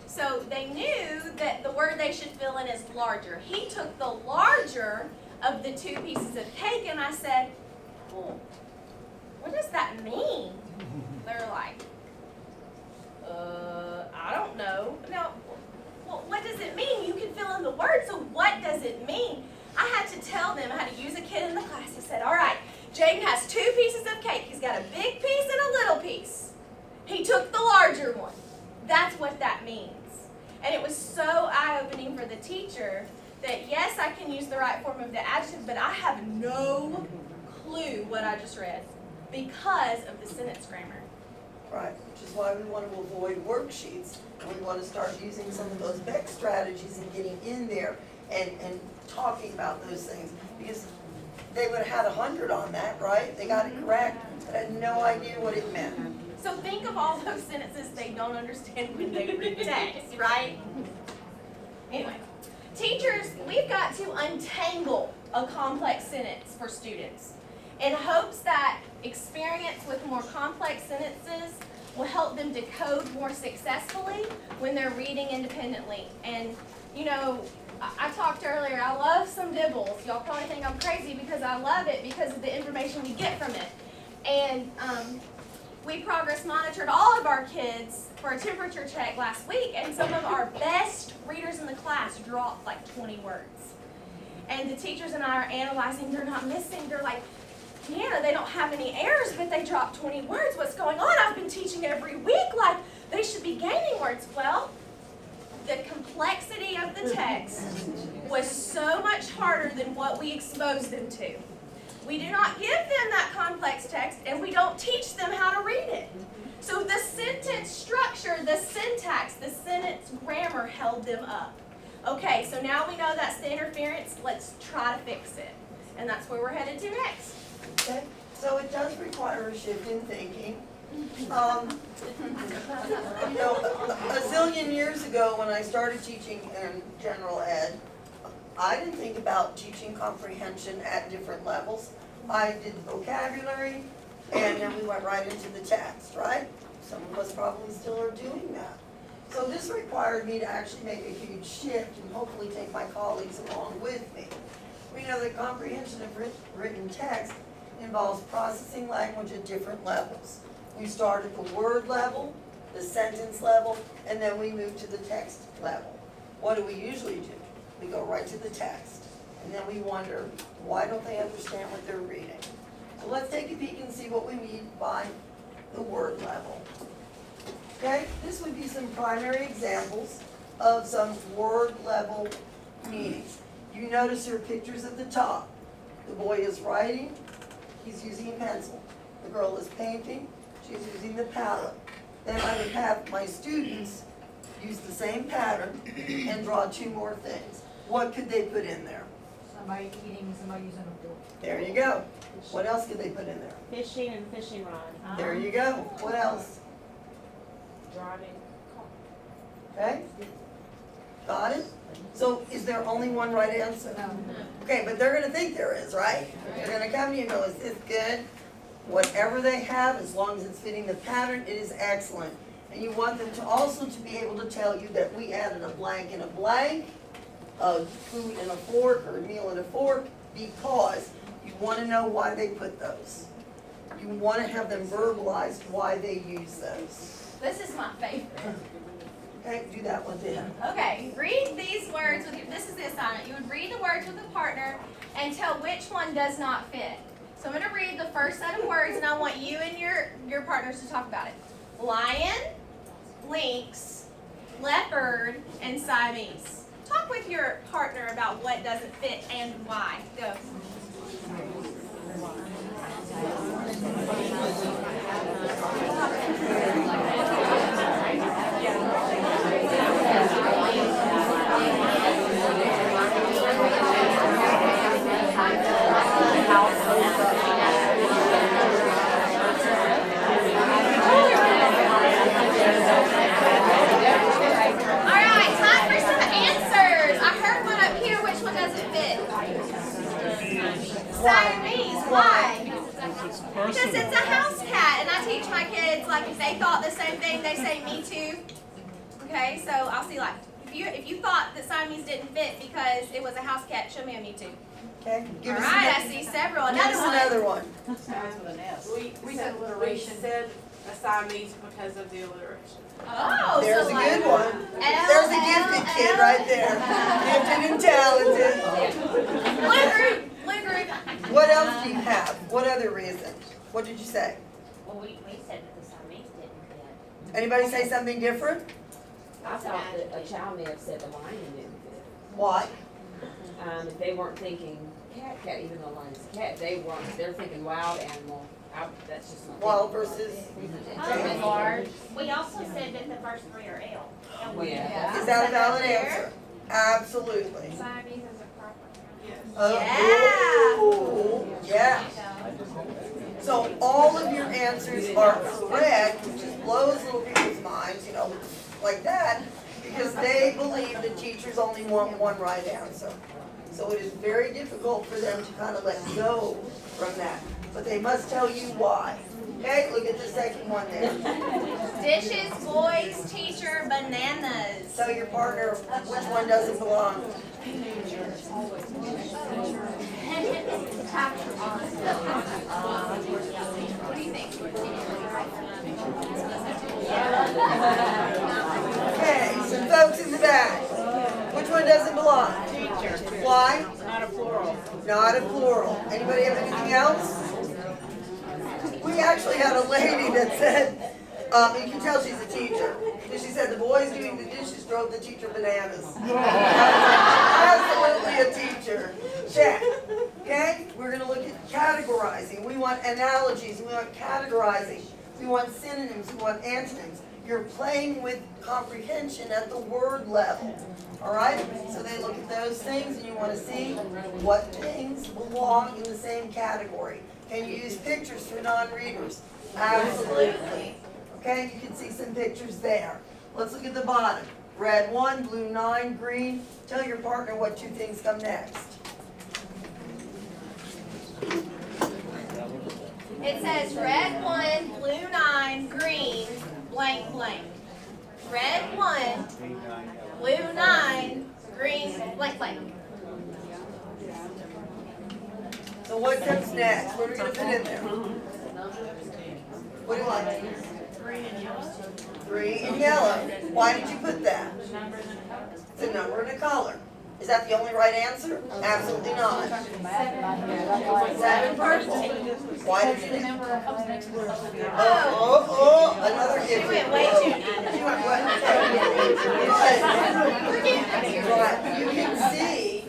So they knew that the word they should fill in is larger. He took the larger of the 2 pieces of cake, and I said, oh, what does that mean? They're like, I don't know. No, well, what does it mean? You can fill in the word, so what does it mean? I had to tell them, I had to use a kid in the class. I said, all right, Jaden has 2 pieces of cake. He's got a big piece and a little piece. He took the larger one. That's what that means. And it was so eye-opening for the teacher that, yes, I can use the right form of the adjective, but I have no clue what I just read because of the sentence grammar. Right, which is why we want to avoid worksheets. And we want to start using some of those Beck strategies and getting in there and talking about those things. Because they would have had 100 on that, right? They got it correct, but had no idea what it meant. So think of all those sentences they don't understand when they read text, right? Anyway, teachers, we've got to untangle a complex sentence for students in hopes that experience with more complex sentences will help them decode more successfully when they're reading independently. And, I talked earlier, I love some dibbles. Y'all probably think I'm crazy because I love it because of the information we get from it. And we progress monitored all of our kids for a temperature check last week, and some of our best readers in the class dropped like 20 words. And the teachers and I are analyzing, they're not missing, they're like, Deanna, they don't have any errors, but they dropped 20 words. What's going on? I've been teaching every week like they should be gaining words. Well, the complexity of the text was so much harder than what we exposed them to. We do not give them that complex text, and we don't teach them how to read it. So the sentence structure, the syntax, the sentence grammar held them up. Okay, so now we know that's the interference. Let's try to fix it. And that's where we're headed to next. Okay, so it does require a shift in thinking. A zillion years ago when I started teaching in general ed, I didn't think about teaching comprehension at different levels. I did vocabulary, and then we went right into the text, right? Some of us probably still are doing that. So this required me to actually make a huge shift and hopefully take my colleagues along with me. We know that comprehension of written text involves processing language at different levels. We start at the word level, the sentence level, and then we move to the text level. What do we usually do? We go right to the text, and then we wonder, why don't they understand what they're reading? So let's take a peek and see what we mean by the word level. Okay, this would be some primary examples of some word level meanings. You notice there are pictures at the top. The boy is writing, he's using a pencil. The girl is painting, she's using the palette. Then I would have my students use the same pattern and draw 2 more things. What could they put in there? Somebody eating, somebody using a fork. There you go. What else could they put in there? Fishing and fishing rod. There you go. What else? Driving. Okay? Got it? So is there only one right answer? Okay, but they're gonna think there is, right? They're gonna come to you and go, is this good? Whatever they have, as long as it's fitting the pattern, it is excellent. And you want them to also to be able to tell you that we added a blank and a blank, a food and a fork, or a meal and a fork, because you wanna know why they put those. You wanna have them verbalize why they use those. This is my favorite. Okay, do that one then. Okay, read these words with your, this is the assignment. You would read the words with a partner and tell which one does not fit. So I'm gonna read the first set of words and I want you and your partners to talk about it. Lion, lynx, leopard, and Siamese. Talk with your partner about what doesn't fit and why. Go. Alright, time for some answers. I heard one up here. Which one doesn't fit? Siamese. Why? Because it's a house cat, and I teach my kids, like, if they thought the same thing, they say me too. Okay, so I'll see, like, if you thought that Siamese didn't fit because it was a house cat, show me a me too. Okay, give us Alright, I another, see several. give us Another another one. one. We said alliteration. We said a Siamese because of the alliteration. Oh, There's so a like, good one. There's a gifted kid right there. Gifted and talented. Blue group. Blue group. What else do you have? What other reason? What did you say? Well, we said that the Siamese didn't fit. Anybody say something different? I thought that a child may have said the lion didn't fit. Why? If they weren't thinking cat, even though lion's a cat, they're thinking wild animal. That's just not. Wild versus. We also said that the first three are L. Well, yeah. Is that a valid answer? Absolutely. Siamese is a proper noun. Oh, yeah. So all of your answers are correct, which just blows little people's minds, you know, like that, because they believe the teachers only want one right answer. So it is very difficult for them to kind of let go from that, but they must tell you why. Okay, look at the second one there. Dishes, boys, teacher, bananas. Tell your partner which one doesn't belong. What do you think? Okay, some folks in the back. Which one doesn't belong? Why? Not a plural. Not a plural. Anybody have anything else? We actually had a lady that said, you can tell she's a teacher, because she said the boys doing the dishes drove the teacher bananas. Absolutely a teacher. Check. Okay? We're going to look at categorizing. We want analogies. We want categorizing. We want synonyms. We want antonyms. You're playing with comprehension at the word level. All right? So they look at those things, and you want to see what things belong in the same category. Can you use pictures for non-readers? Absolutely. Okay, you can see some pictures there. Let's look at the bottom. Red 1, blue 9, green. Tell your partner what two things come next. It says red 1, blue 9, green, blank, blank. Red 1, blue 9, green, blank, blank. So what comes next? What are we going to put in there? What do you like? Green and yellow. Why did you put that? It's a number and a color. Is that the only right answer? Absolutely not. 7 purple. Why did you do? Another gift. You went way too deep. You went way Right, you can see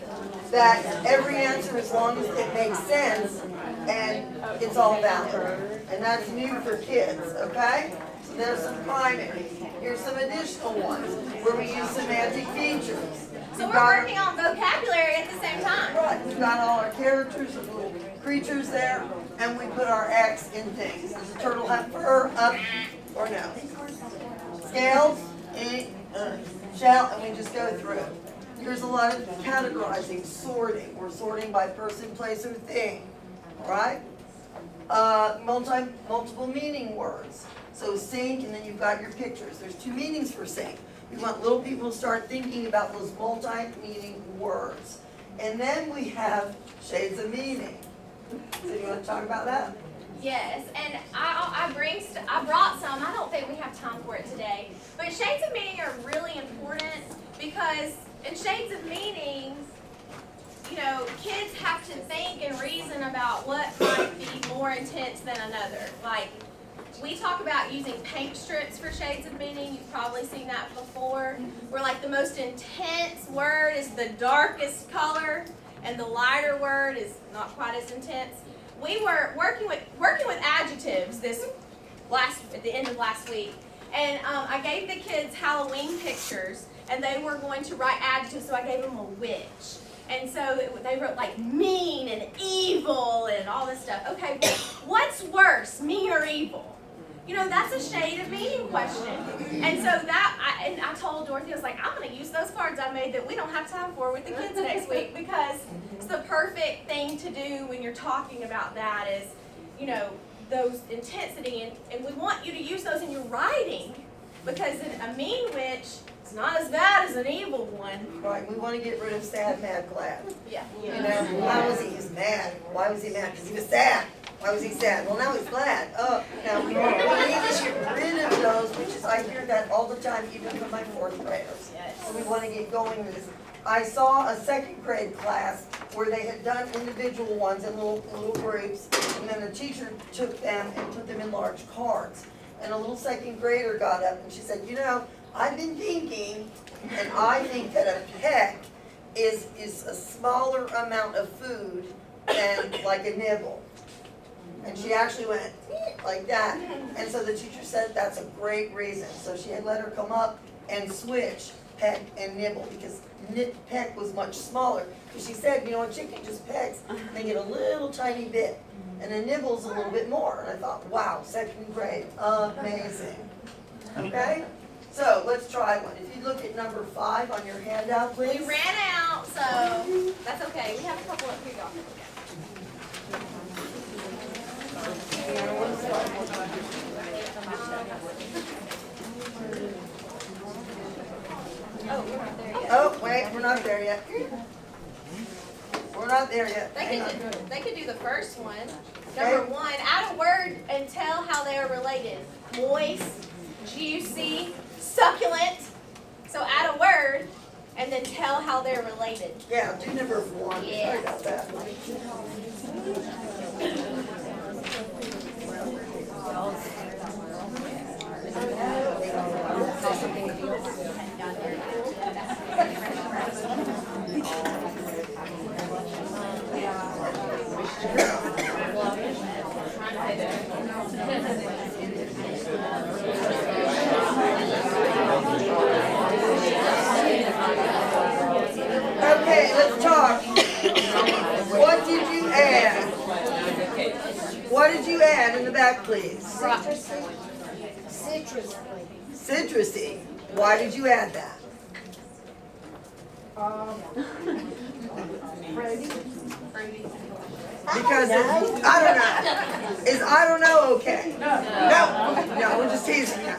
that every answer, as long as it makes sense, and it's all valid. And that's new for kids, okay? So there's some primary. Here's some additional ones where we use semantic features. So we're working on vocabulary at the same time. Right, we've got all our characters and little creatures there, and we put our X in things. Does the turtle have fur, up, or no? Scales? and we just go through. There's a lot of categorizing, sorting. We're sorting by person, place, or thing, all right? Multiple meaning words. So sink, and then you've got your pictures. There's two meanings for sink. We want little people to start thinking about those multi-meaning words. And then we have shades of meaning. So you want to talk about that? Yes, and I brought some. I don't think we have time for it today. But shades of meaning are really important because in shades of meaning, you know, kids have to think and reason about what might be more intense than another. Like, we talk about using paint strips for shades of meaning. You've probably seen that before. Where like the most intense word is the darkest color, and the lighter word is not quite as intense. We were working with adjectives at the end of last week, and I gave the kids Halloween pictures, and they were going to write adjectives. So I gave them a witch, and so they wrote like mean and evil and all this stuff. Okay, well, what's worse, mean or evil? You know, that's a shade of meaning question. And so I told Dorothy, I was like, I'm going to use those cards I made that we don't have time for with the kids next week, because it's the perfect thing to do when you're talking about that is, you know, those intensity. And we want you to use those in your writing, because a mean witch is not as bad as an evil one. Right, we want to get rid of sad, mad, glad. Yeah. You know, why was he mad? Why was he mad? Because he was sad. Why was he sad? Well, now he's glad. Oh, now we need to get rid of those, which is, I hear that all the time, even from my fourth graders. Yes. So we want to get going with this. I saw a second grade class where they had done individual ones in little groups, and then the teacher took them and put them in large cards. And a little second grader got up and she said, you know, I've been thinking, and I think that a peck is a smaller amount of food than like a nibble. And she actually went like that. And so the teacher said that's a great reason. So she had let her come up and switch peck and nibble, because peck was much smaller. Because she said, you know, a chicken just pecks, they get a little tiny bit. And a nibble's a little bit more. And I thought, wow, second grade, amazing. Okay? So let's try one. If you look at number 5 on your handout, please. We ran out, so that's okay. We have a couple up here, y'all. Oh, we're not there yet. Oh, wait, we're not there yet. We're not there yet. They could do the first one. Number 1, add a word and tell how they are related. Moist, juicy, succulent. So add a word and then tell how they're related. Yeah, do number 1. Yeah. Sorry about that. Okay, let's talk. What did you add? What did you add in the back, please? Citrusy. Why did you add that? Because it's, I don't know. Is I don't know okay? No, we're just teasing you.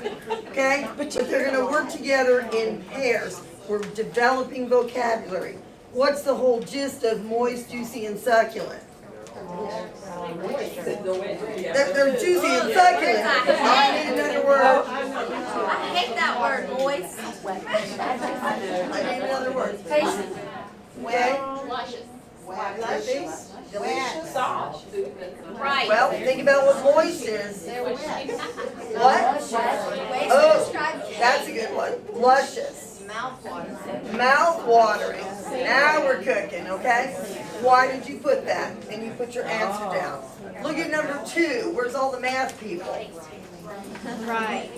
Okay? But they're going to work together in pairs. We're developing vocabulary. What's the whole gist of moist, juicy, and succulent? They're juicy and succulent. I need another word. I hate that word, moist. I need another word. Okay? Luscious. Delicious. Right. Well, think about what moist is. What? Ways to Oh, describe that's a good one. Luscious. Mouthwater. Mouth-watering. Now we're cooking, okay? Why did you put that? And you put your answer down. Look at number 2. Where's all the math people? Right.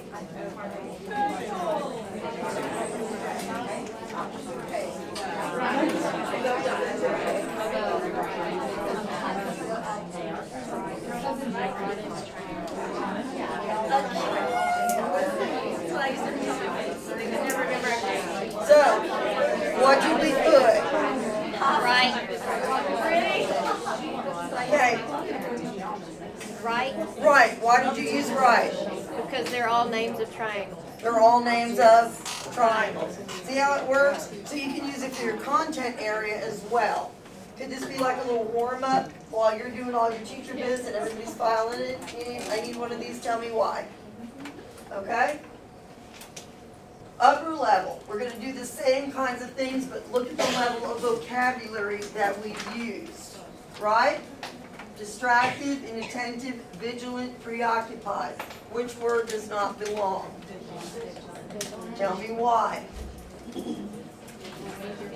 right? Right, why did you use right? Because they're all names of triangles. They're all names of triangles. See how it works? So you can use it for your content area as well. Could this be like a little warm-up while you're doing all your teacher biz and everybody's filing it? I need one of these, tell me why. Okay? Upper level, we're gonna do the same kinds of things, but look at the level of vocabulary that we've used, right? Distracted, inattentive, vigilant, preoccupied. Which word does not belong? Tell me why. You're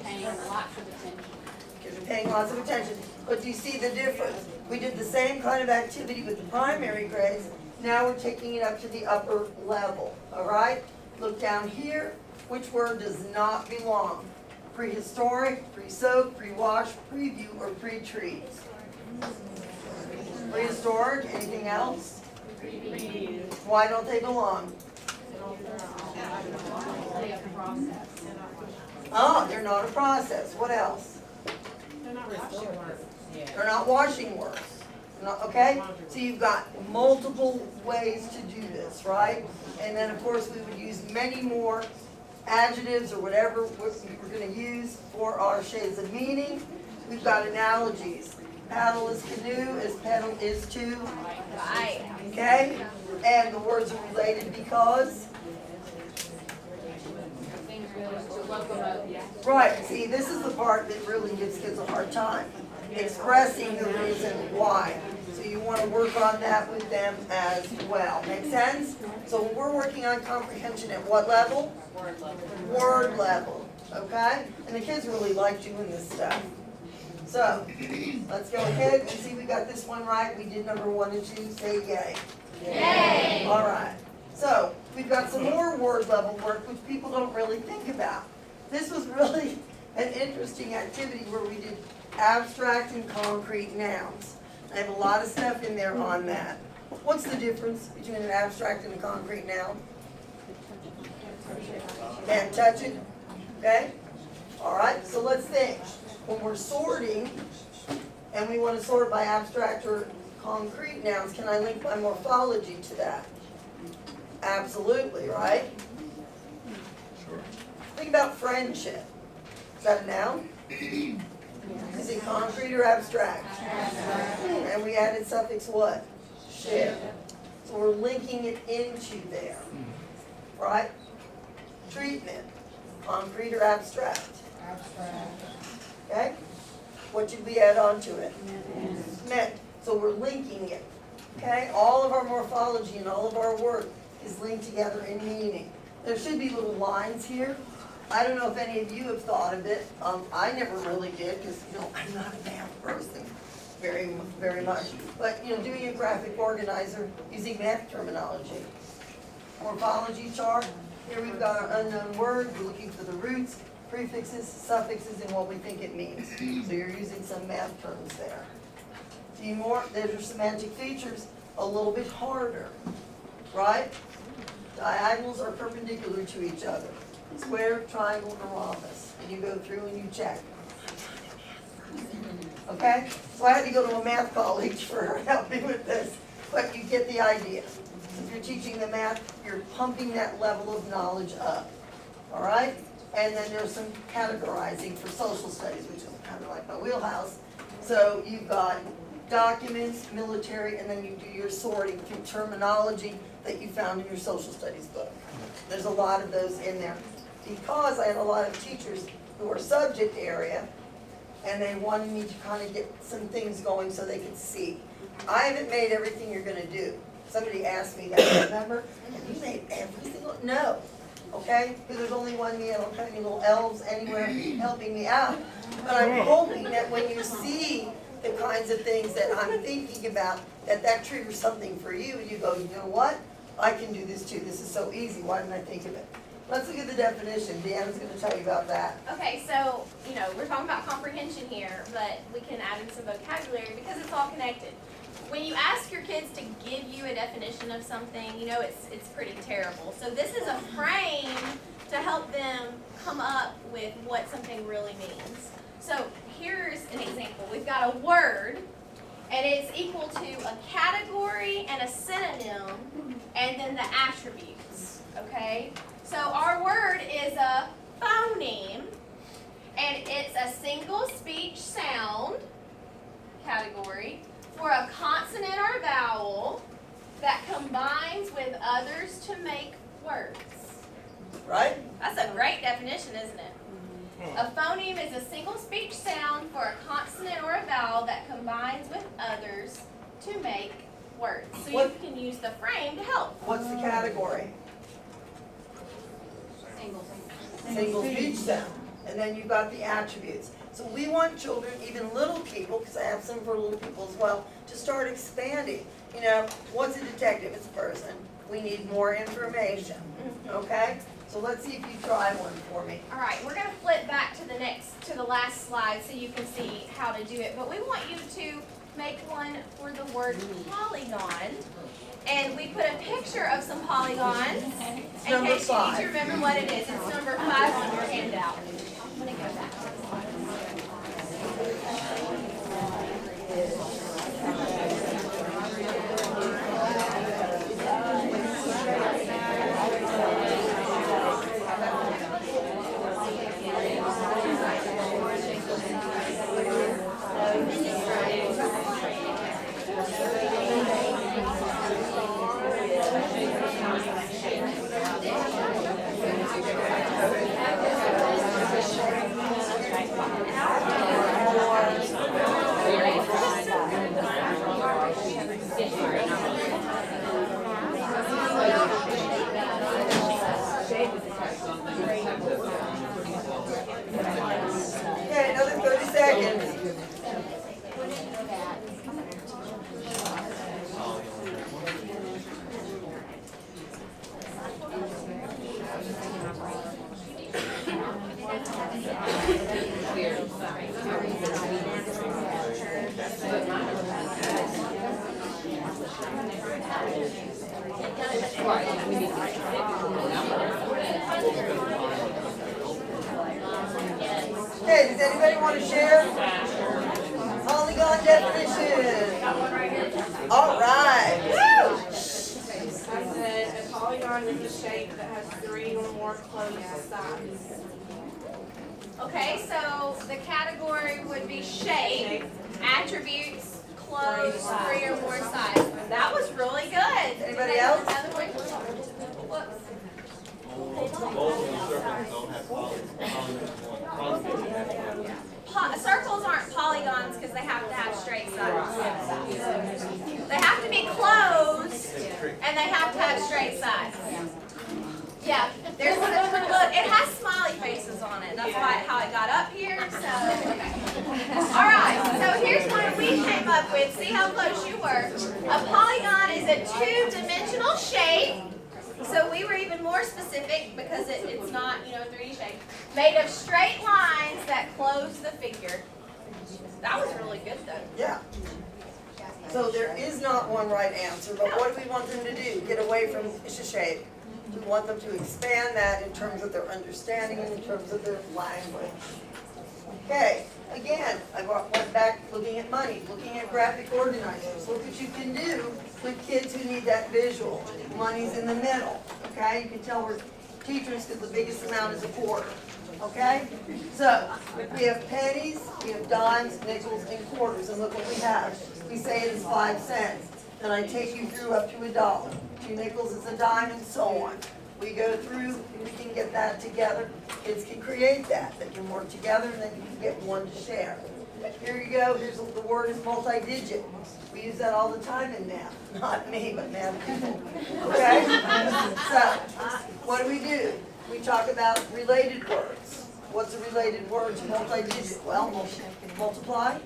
paying lots of attention. Because you're paying lots of attention. But do you see the difference? We did the same kind of activity with the primary grades. Now we're taking it up to the upper level, all right? Look down here. Which word does not belong? Prehistoric, pre-soak, pre-wash, preview, or pre-treat? Prehistoric, anything else? Why don't they belong? Oh, they're not a process. What else? They're not washing words. Okay? So you've got multiple ways to do this, right? And then, of course, we would use many more adjectives or whatever we're going to use for our shades of meaning. We've got analogies. Paddle is canoe, as pedal is to. Right. Okay? And the words are related because? Right, see, this is the part that really gives kids a hard time. Expressing the reason why. So you want to work on that with them as well. Make sense? So when we're working on comprehension at what level? Word level. Word level. Okay? And the kids really like doing this stuff. So, let's go ahead and see we got this one right. We did number 1 and 2. Say yay. Yay! All right. So, we've got some more word level work which people don't really think about. This was really an interesting activity where we did abstract and concrete nouns. I have a lot of stuff in there on that. What's the difference between an abstract and a concrete noun? Can't touch it. Okay? All right, so let's think. When we're sorting, and we want to sort by abstract or concrete nouns, can I link my morphology to that? Absolutely, right? Think about friendship. Is that a noun? Is it concrete or abstract? And we added suffix what? Ship. So we're linking it into there, right? Treatment, concrete or abstract? Okay? What should we add on to it? Meant. So we're linking it. Okay? All of our morphology and all of our work is linked together in meaning. There should be little lines here. I don't know if any of you have thought of it. I never really did because, I'm not a math person very much. But, doing a graphic organizer using math terminology. Morphology chart. Here we've got our unknown word. We're looking for the roots, prefixes, suffixes, and what we think it means. So you're using some math terms there. See more? There's your semantic features. A little bit harder, right? Diagonals are perpendicular to each other. Square, triangle, and rhombus. And you go through and you check. Okay? So I had to go to a math college for help me with this. But you get the idea. So if you're teaching the math, you're pumping that level of knowledge up. All right? And then there's some categorizing for social studies, which is kind of like my wheelhouse. So you've got documents, military, and then you do your sorting through terminology that you found in your social studies book. There's a lot of those in there. Because I had a lot of teachers who were subject area, and they wanted me to kind of get some things going so they could see. I haven't made everything you're gonna do. Somebody asked me that, remember? Have you made every single, no. Okay, because there's only one me, I don't have any little elves anywhere helping me out. But I'm hoping that when you see the kinds of things that I'm thinking about, that triggers something for you, and you go, you know what? I can do this too, this is so easy, why didn't I think of it? Let's look at the definition, Deanna's gonna tell you about that. Okay, so, we're talking about comprehension here, but we can add in some vocabulary because it's all connected. When you ask your kids to give you a definition of something, it's pretty terrible. So this is a frame to help them come up with what something really means. So here's an example. We've got a word, And it's equal to a category and a synonym, and then the attributes, okay? So our word is a phoneme, and it's a single speech sound category for a consonant or vowel that combines with others to make words. Right? That's a great definition, isn't it? A phoneme is a single speech sound for a consonant or a vowel that combines with others to make words. So you What- can use the frame to help. What's the category? Single speech sound. And then you've got the attributes. So we want children, even little people, because I have some for little people as well, to start expanding. You know, what's a detective? It's a person. We need more information, okay? So let's see if you try one for me. All right, we're gonna flip back to the last slide so you can see how to do it. But we want you to make one for the word polygon. And we put a picture of some polygons in number case you need 5. to remember what it is. It's number 5 on your handout. I'm gonna go back. Okay, another 30 seconds. Okay, does anybody want to share? Polygon definition. All right. Woo! I said a polygon is a shape that has 3 or more closed sides. Okay, so the category would be shape, attributes, clothes, 3 or more sides. That was really good. Anybody Okay, else? another one? Whoops. Circles aren't polygons because they have to have straight sides. They have to be closed and they have to have straight sides. Yeah, there's look, it has smiley faces on it. That's why how it got up here. So all right, so here's one we came up with. See how close you were. A polygon is a 2-dimensional shape. So we were even more specific because it's not, you know, a 3D shape. Made of straight lines that close the figure. That was really good though. Yeah. So there is not one right answer, but what do we want them to do? Get away from it's a shape. We want them to expand that in terms of their understanding and in terms of their language. Okay, again, I went back looking at money, looking at graphic organizers. Look what you can do with kids who need that visual. Money's in the middle, okay? You can tell we're teachers because the biggest amount is a quarter, okay? So, we have pennies, we have dimes, nickels, and quarters, and look what we have. We say it is 5 cents. Then I take you through up to $1. 2 nickels is a dime, and so on. We go through, we can get that together. Kids can create that. They can work together, and then you can get one to share. Here you go. Here's the word is multi-digit. We use that all the time in math. Not me, but math people. Okay? So, what do? We talk about related words. What's a related word to multi-digit? Well, multiply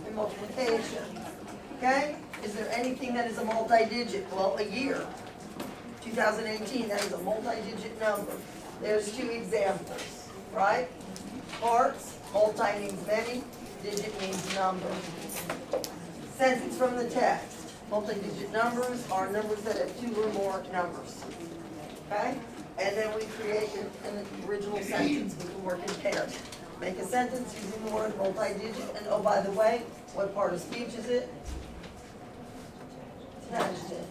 and multiplication. Okay? Is there anything that is a multi-digit? Well, a year. 2018, that is a multi-digit number. There's 2 examples, right? Parts, multi means many, digit means number. Since it's from the text, multi-digit numbers are numbers that have 2 or more numbers. Okay? And then we create an original sentence. We can work in pairs. Make a sentence using the word multi-digit, and oh, by the way, what part of speech is it? It's an adjective.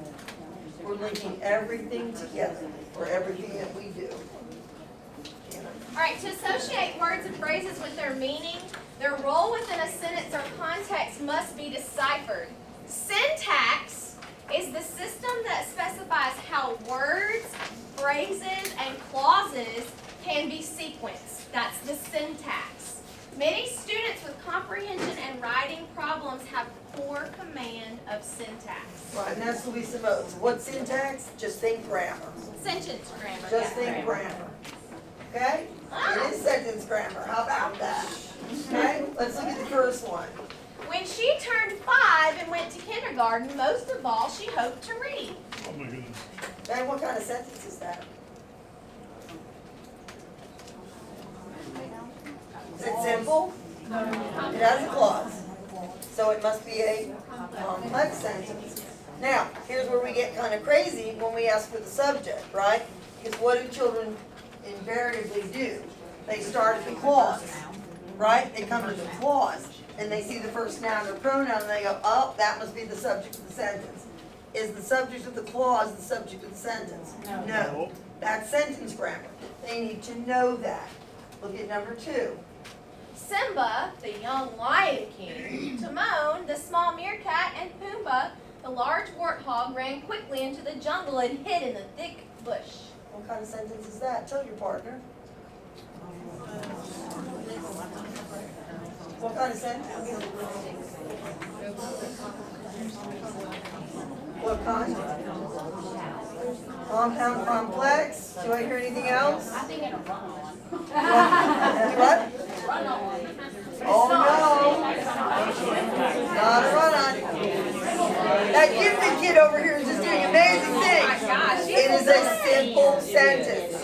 We're linking everything together for everything that we do. All right, to associate words and phrases with their meaning, their role within a sentence or context must be deciphered. Syntax is the system that specifies how words, phrases, and clauses can be sequenced. That's the syntax. Many students with comprehension and writing problems have poor command of syntax. Right, and that's Louisa Mose. What's syntax? Just think grammar. Sentence grammar. Just yeah, think grammar. Okay? It is sentence grammar. How about that? Okay? Let's look at the first one. When she turned 5 and went to kindergarten, most of all she hoped to read. Oh my goodness. And what kind of sentence is that? Is it simple? It has a clause. So it must be a complex sentence. Now, here's where we get kind of crazy when we ask for the subject, right? Because what do children invariably do? They start at the clause, right? They come to the clause, and they see the first noun or pronoun, and they go, oh, that must be the subject of the sentence. Is the subject of the clause the subject of the sentence? No. That's sentence grammar. They need to know that. Look at number 2. Simba, the young lion king, Timon, the small meerkat, and Pumbaa, the large warthog, ran quickly into the jungle and hid in the thick bush. What kind of sentence is that? Tell your partner. What kind of sentence? What kind? Compound, complex? Do I hear anything else? I think it'll run on. What? Run on. Oh, no. Not a run-on. That gifted kid over here is just doing amazing things. It is a simple sentence.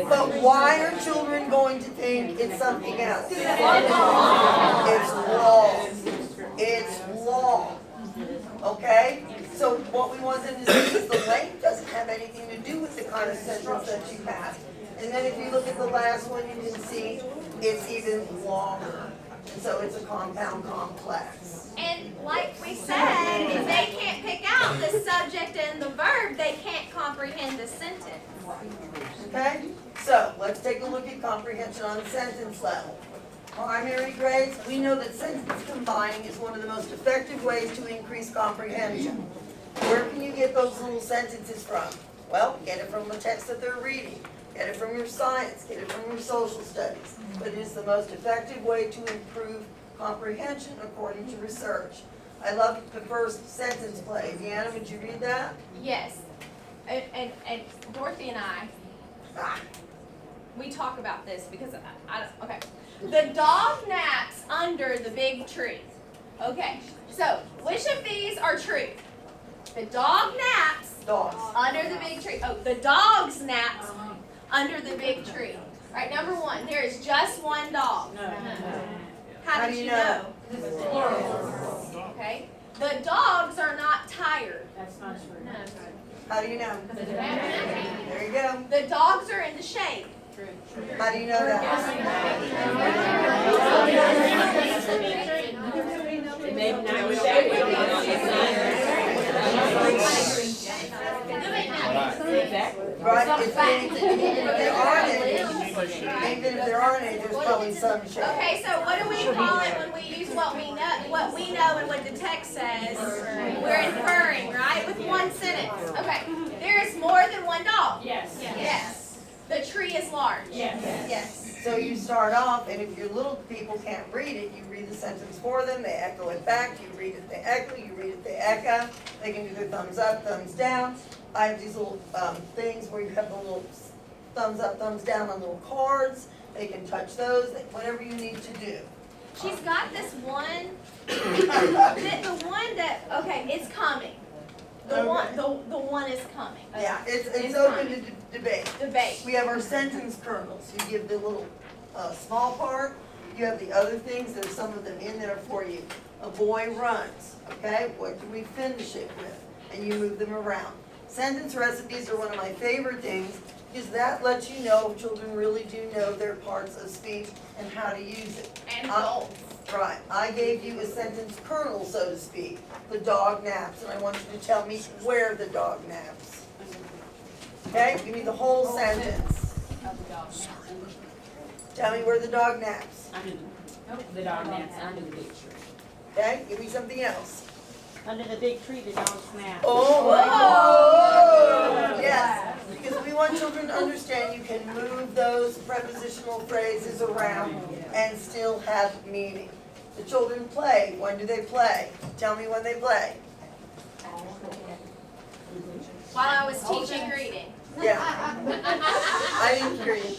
But why are children going to think it's something else? It's law. It's law. Okay? So what we want them to see is the length doesn't have anything to do with the kind of sentence that you have. And then if you look at the last one, you can see it's even longer. And so it's a compound complex. And like we said, if they can't pick out the subject and the verb, they can't comprehend the sentence. Okay? So let's take a look at comprehension on sentence level. Primary grades, we know that sentence combining is one of the most effective ways to increase comprehension. Where can you get those little sentences from? Well, get it from the text that they're reading. Get it from your science, get it from your social studies. But it is the most effective way to improve comprehension according to research. I love the first sentence play. Deanna, would you read that? Yes. And Dorothy and I, we talk about this because okay. The dog naps under the big tree. Okay, so which of these are true? The dog naps Dogs. under the big tree. Oh, the dog's naps under the big tree. All right, number 1, there is just one dog. How did you know? Okay. The dogs are not tired. That's not true. How do you know? There you go. The dogs are in the shade. How do you know that? It may not be shade. Exactly. Right, even if there aren't any, there's probably some shade. Okay, so what do we call it when we use what we know and what the text says? We're inferring, right? With one sentence. Okay. There is more than one dog. Yes. Yes. The tree is large. Yes. Yes. So you start off, and if your little people can't read it, you read the sentence for them, they echo it back, you read it, they echo, you read it, they echo. They can do their thumbs up, thumbs down. I have these little things where you have the little thumbs up, thumbs down on little cards. They can touch those, whatever you need to do. She's got this one, the one that, okay, it's coming. The one is coming. Yeah, it's It's open fine. to debate. Debate. We have our sentence kernels. You give the little small part. You have the other things. There's some of them in there for you. A boy runs. Okay, what do we finish it with? And you move them around. Sentence recipes are one of my favorite things because that lets you know if children really do know their parts of speech and how to use it. And adults. Right, I gave you a sentence kernel, so to speak. The dog naps, and I want you to tell me where the dog naps. Okay, give me the whole sentence. Tell me where the dog naps. Under the dog naps under the big tree. Okay, give me something else. Under the big tree, the dog snapped. Oh, Whoa. yes, because we want children to understand you can move those prepositional phrases around and still have meaning. The children play. When do they play? Tell me when they play. While I was teaching reading. Yeah. I didn't hear you.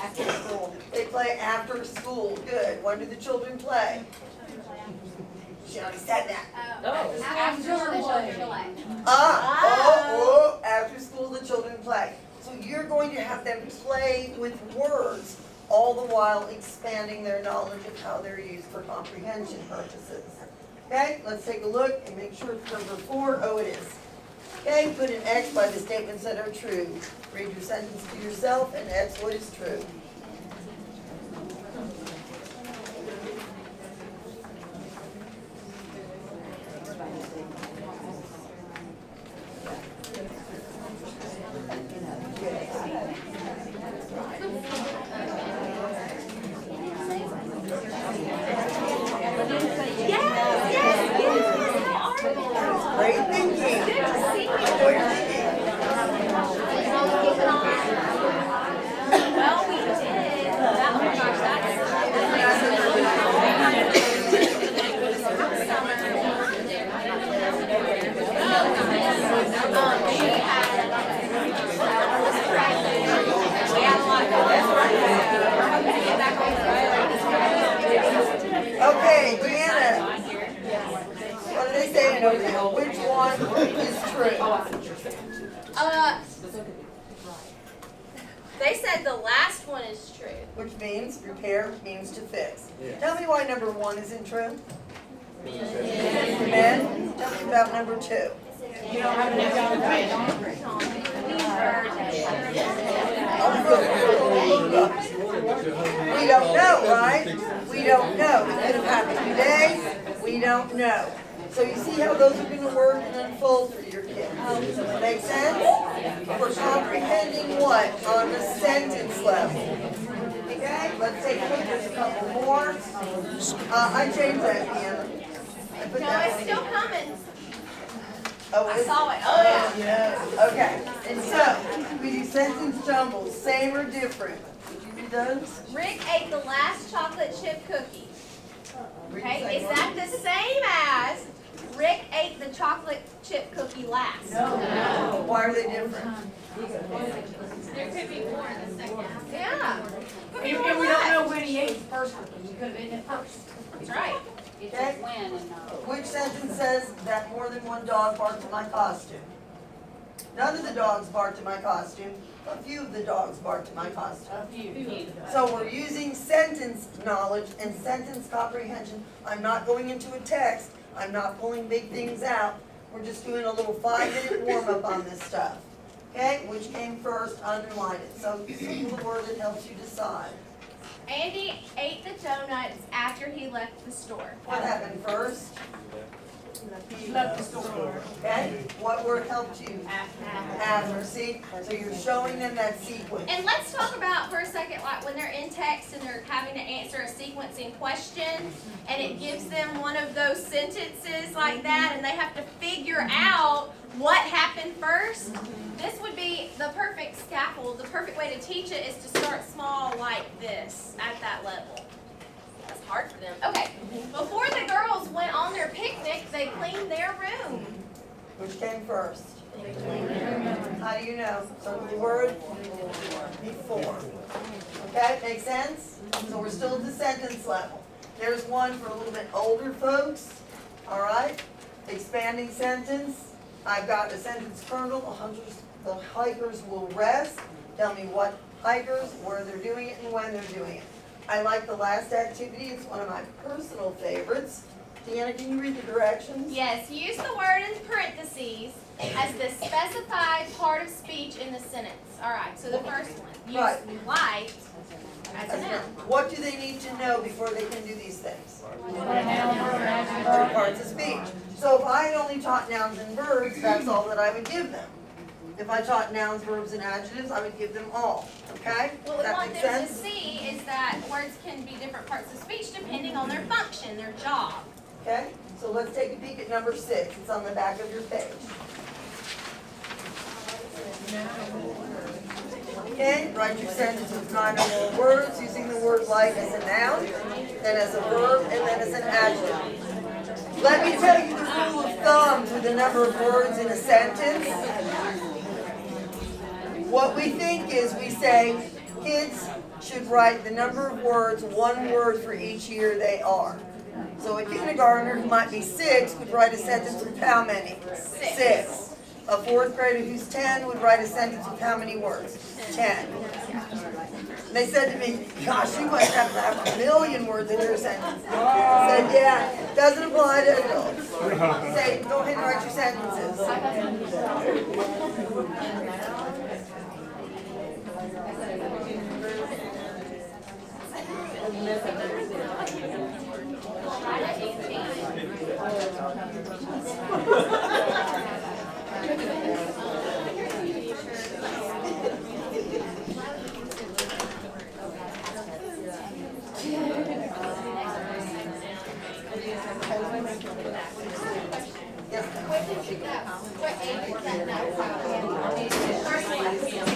After school. They play after school. Good. When do the children play? She already said that. Oh. After the children play. After school the children play. So you're going to have them play with words, all the while expanding their knowledge of how they're used for comprehension purposes. Okay, let's take a look and make sure it's number 4. Oh, it is. Okay, put an X by the statements that are true. Read your sentence to yourself and X what is true. Great thinking. Good to see you. Enjoy your thinking. Well, we did. Oh my gosh, Okay, Deanna. What are they saying over there? Which one is true? they said the last one is true. Which means repair means to fix. Tell me why number 1 isn't true. Men? Tell me about number 2. You don't have enough We don't know, right? We don't know. It could have happened today. We don't know. So you see how those are going to work and unfold for your kids. Make sense? We're comprehending what? On the sentence level. Okay, let's take a look. There's a couple more. I changed that, Deanna. I put No, that it's one still in. coming. Oh, I is it? saw it. Oh, yeah. Yeah. Okay, and so, we do sentence jumbles, same or different? Did you do those? Rick ate the last chocolate chip cookie. Read Okay, the is second that the same as Rick ate the chocolate chip cookie last? one. Why are they different? There could be more in the second. Yeah. Could be And more we don't know left. when he ate the first cookie, he could have eaten it first. That's right. Okay. Which sentence says that more than one dog barked at my costume? None of the dogs barked at my costume. A few of the dogs barked at my costume. A few. So we're using sentence knowledge and sentence comprehension. I'm not going into a text. I'm not pulling big things out. We're just doing a little 5-minute warm-up on this stuff. Okay, which came first, underline it. So circle the word that helps you decide. Andy ate the donuts after he left the store. What happened first? He left the store. Okay, what word helped you? After, see? So you're showing them that sequence. And let's talk about for a second, like when they're in text and they're having to answer a sequencing question, and it gives them one of those sentences like that, and they have to figure out what happened first. This would be the perfect scaffold. The perfect way to teach it is to start small like this, at that level. That's hard for them. Okay, before the girls went on their picnic, they cleaned their room. Which came first? How do you know? Circle the word. Before. Okay, make sense? So we're still at the sentence level. There's one for a little bit older folks. All right? Expanding sentence. I've got a sentence kernel. The hikers will rest. Tell me what hikers, where they're doing it, and when they're doing it. I like the last activity. It's one of my personal favorites. Deanna, can you read the directions? Yes, use the word in parentheses as the specified part of speech in the sentence. All right, so the first one, use Right. light as a noun. What do they need to know before they can do these things? Or parts of speech. So if I only taught nouns and verbs, that's all that I would give them. If I taught nouns, verbs, and adjectives, I would give them all, okay? What we That want makes them to sense? see is that words can be different parts of speech depending on their function, their job. Okay, so let's take a peek at number 6. It's on the back of your page. Okay, write your sentence with 9 or more words using the word like as a noun, then as a verb, and then as an adjective. Let me tell you the rule of thumb for the number of words in a sentence. What we think is we say kids should write the number of words, 1 word for each year they are. So a kindergartner who might be 6 would write a sentence with how many? 6. A 4th grader who's 10 would write a sentence with how many words? 10. They said to me, gosh, you must have to have 1,000,000 words in your sentence. I said, yeah, doesn't apply to adults. Say, go ahead and write your sentences.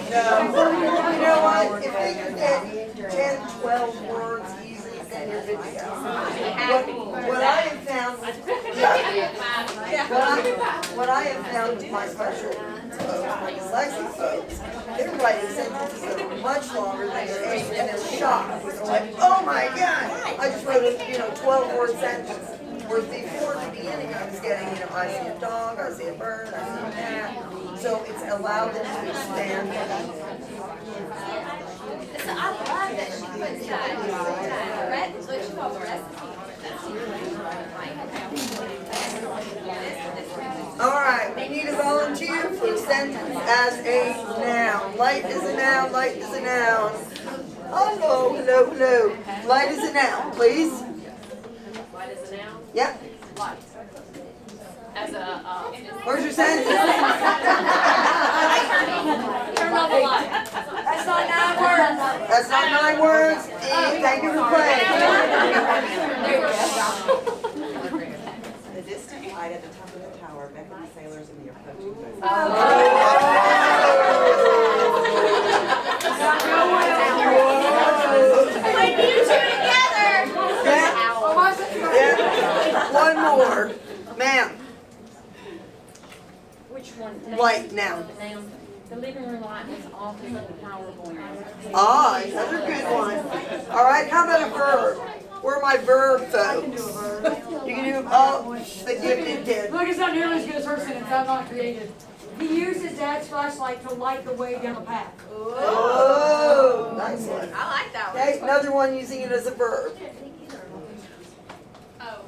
No, you know what, if they can get 10, 12 words easily, then you're good to go. What I have found, what I have found with my special folks, my dyslexic folks, they're writing sentences that are much longer than their age, and they're shocked. They're like, oh my God, I just wrote a, 12-word sentence. Whereas before, at the beginning, I was getting, I see a dog, I see a bird, I see a cat. So it's allowed them to expand. So I love that she puts that, what she calls recipe. All right, we need a volunteer for a sentence as a noun. Light is a noun, light is a noun. Hello, hello, hello. Light is a noun, please. Light as a noun? Yep. Light. As a, Where's your sentence? turn on the light. That's not 9 words. That's not 9 words. Eve, thank you for playing. The distant light at the top of the tower beckons sailors in the approaching boat. When you two together. Yeah. One more. Ma'am. Which one? Light noun. The living room light is off and the power going on. Ah, another good one. All right, how about a verb? Where are my verb folks? You can do, oh, the gifted kid. Look, it's not nearly as good as her sentence. I'm not creative. He used his dad's flashlight to light the way down the path. Oh, nice one. I like that one. Okay, another one using it as a verb. Oh,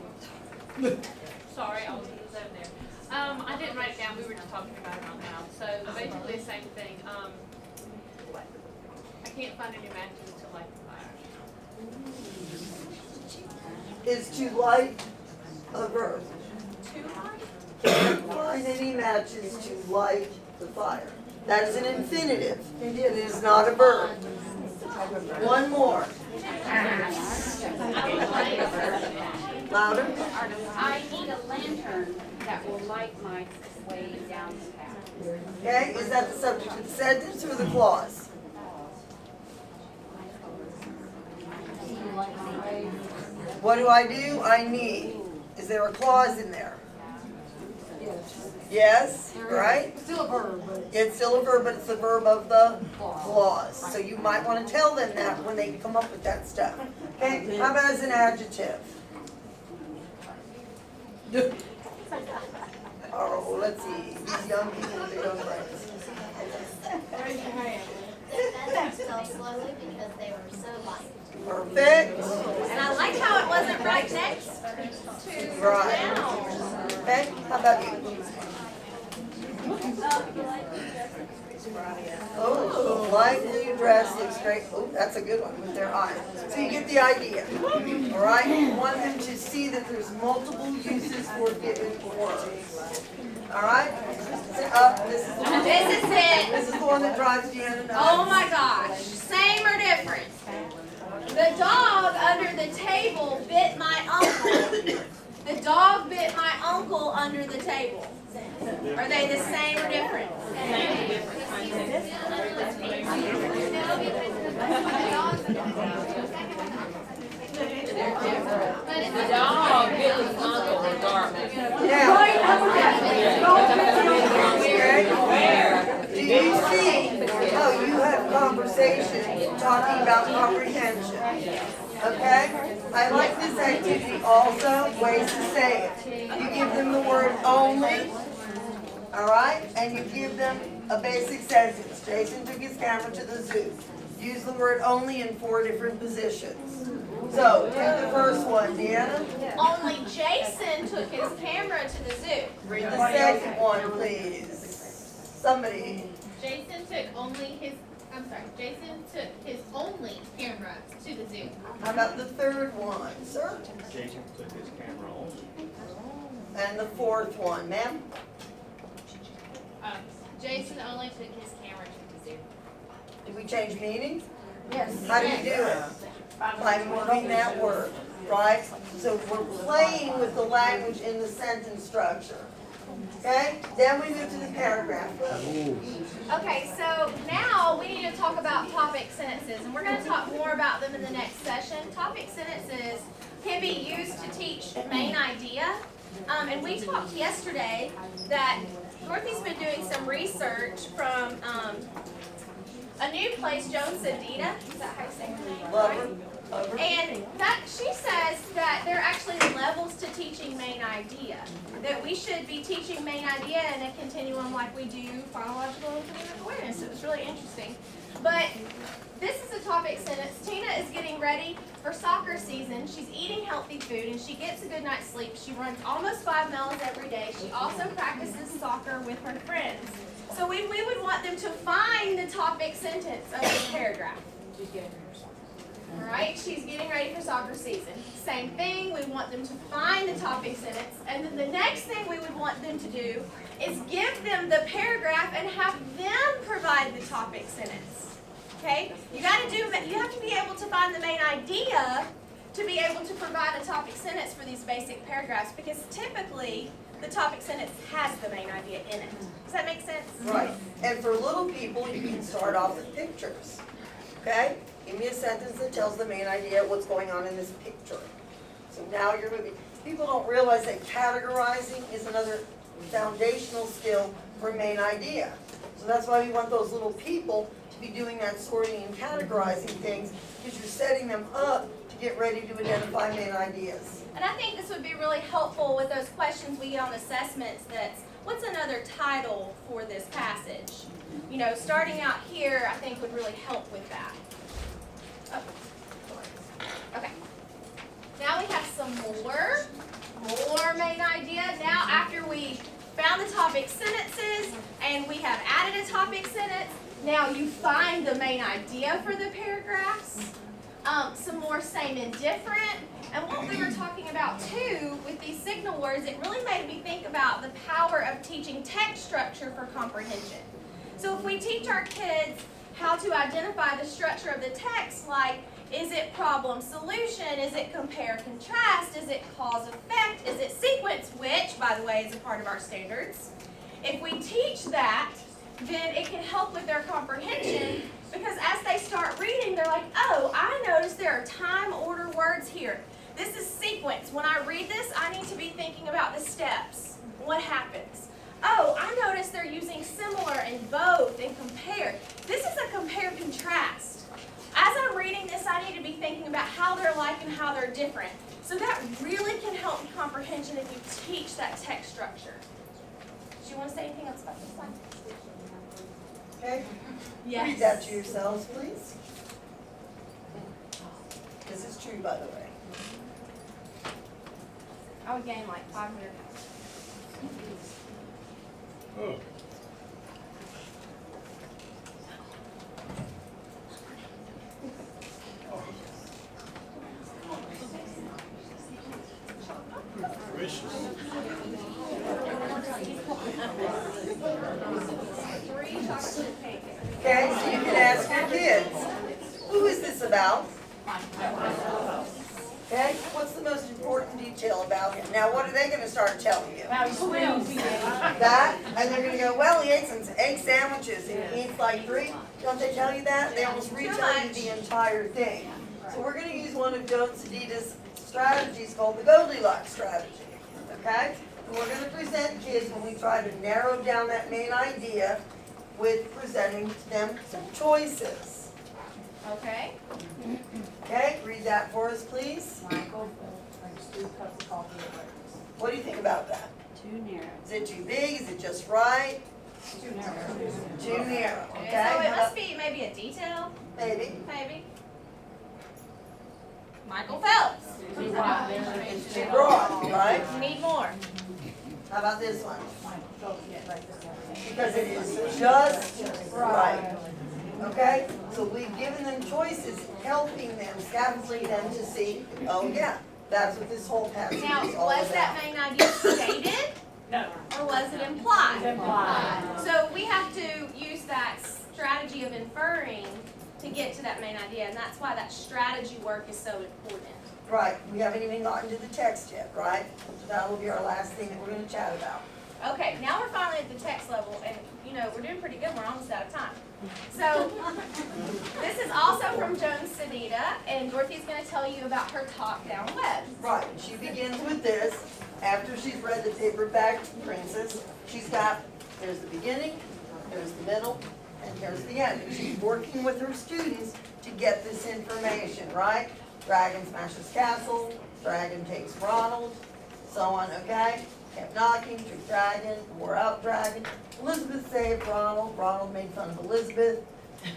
sorry, I was over there. I didn't write it down, we were just talking about it out loud, so basically the same thing, I can't find any matches to light the fire. Is to light a verb. Can't find any matches to light the fire. That is an infinitive. It is not a verb. One more. Louder. I need a lantern that will light my way down the path. Okay, is that the subject of the sentence or the clause? What do? I need. Is there a clause in there? Yes, right? It's still a verb, but It's still a verb, but it's the verb of the clause. So you might want to tell them that when they come up with that stuff. Okay, how about as an adjective? Oh, let's see, these young people with their young brains. That fell slowly because they were so light. Perfect. And I like how it wasn't right next to Right. now. Okay, how about you? Oh, light blue dress looks great. Oh, that's a good one with their eyes. So you get the idea, all right? You want them to see that there's multiple uses for given words. All right? This is the one. This is it. This is the one that drives Deanna nuts. Oh my gosh, same or different? The dog under the table bit my uncle. The dog bit my uncle under the table. Are they the same or different? The dog bit his uncle regardless. Now, Right, Where? do you see how you have conversation talking about comprehension? Okay? I like this activity also, ways to say it. You give them the word only, all right? And you give them a basic sentence. Jason took his camera to the zoo. Use the word only in 4 different positions. So, do the first one, Deanna. Only Jason took his camera to the zoo. Read the second one, please. Somebody. Jason took his only camera to the zoo. How about the third one, sir? Jason took his camera only. And the fourth one, ma'am? Jason only took his camera to the zoo. Did we change meanings? Yes. How do you do it? By moving that word, right? So we're playing with the language in the sentence structure. Okay? Then we move to the paragraph. Okay, so now we need to talk about topic sentences, and we're going to talk more about them in the next session. Topic sentences can be used to teach main idea, and we talked yesterday that Dorothy's been doing some research from a new place, Jones Sandita. Is that how you say her name? Lover. And that she says that there are actually levels to teaching main idea. That we should be teaching main idea in a continuum like we do phonological and phonemic awareness. It was really interesting. But this is a topic sentence. Tina is getting ready for soccer season. She's eating healthy food and she gets a good night's sleep. She runs almost 5 miles every day. She also practices soccer with her friends. So we would want them to find the topic sentence of this paragraph. All right, she's getting ready for soccer season. Same thing, we want them to find the topic sentence, and then the next thing we would want them to do is give them the paragraph and have them provide the topic sentence. Okay? You have to be able to find the main idea to be able to provide a topic sentence for these basic paragraphs, because typically the topic sentence has the main idea in it. Does that make sense? Right. And for little people, you can start off with pictures. Okay? Give me a sentence that tells the main idea of what's going on in this picture. So now you're moving. People don't realize that categorizing is another foundational skill for main idea. So that's why we want those little people to be doing that sorting and categorizing things, because you're setting them up to get ready to identify main ideas. And I think this would be really helpful with those questions we get on assessments. That's, what's another title for this passage? You know, starting out here, I think would really help with that. Oh. Okay. Now we have some more main idea. Now after we found the topic sentences and we have added a topic sentence, now you find the main idea for the paragraphs. Some more same and different. And what we were talking about too with these signal words, it really made me think about the power of teaching text structure for comprehension. So if we teach our kids how to identify the structure of the text, like, is it problem solution, is it compare contrast, is it cause effect, is it sequence, which, by the way, is a part of our standards. If we teach that, then it can help with their comprehension, because as they start reading, they're like, oh, I noticed there are time order words here. This is sequence. When I read this, I need to be thinking about the steps. What happens? Oh, I noticed they're using similar and both and compare. This is a compare contrast. As I'm reading this, I need to be thinking about how they're like and how they're different. So that really can help with comprehension if you teach that text structure. Do you want to say anything else about this one? Okay? Yes. Read that to yourselves, please. This is true, by the way. I would gain like 500 pounds. Three chocolate pancakes. Okay, so you can ask your kids, who is this about? Okay, what's the most important detail about him? Now, what are they gonna start telling you? Now he swims. That, and they're gonna go, well, he ate some egg sandwiches and he eats like 3. Don't they tell you that? They almost retell you the entire thing. So we're gonna use one of Joan Sedita's strategies called the Goldilocks strategy, okay? And we're gonna present kids when we try to narrow down that main idea with presenting them some choices. Okay. Okay, read that for us, please. Michael, drinks 2 cups of coffee at breakfast. What do you think about that? Too narrow. Is it too big? Is it just right? Too narrow. Too narrow, So okay? it How must about- be maybe a detail, Maybe. maybe. Michael Phelps. It's too broad, right? You need more. How about this one? Michael, don't get breakfast every day. Because it is just right. Okay? So we've given them choices, helping them, scaffolding them to see, oh yeah, that's what this whole passage Now, is all was that about. main idea stated No. or was it implied? Implied. So we have to use that strategy of inferring to get to that main idea, and that's why that strategy work is so important. Right, we haven't even gotten to the text yet, right? So that will be our last thing that we're gonna chat about. Okay, now we're finally at the text level, and you know, we're doing pretty good, we're almost out of time. So, this is also from Joan Sedita, and Dorothy's gonna tell you about her top-down web. Right, and she begins with this, after she's read the Paperback Princess, she's got, there's the beginning, there's the middle, and here's the end. And she's working with her students to get this information, right? Dragon smashes castle, dragon takes Ronald, so on, okay? Kept knocking, took dragon, wore out dragon. Elizabeth saved Ronald, Ronald made fun of Elizabeth,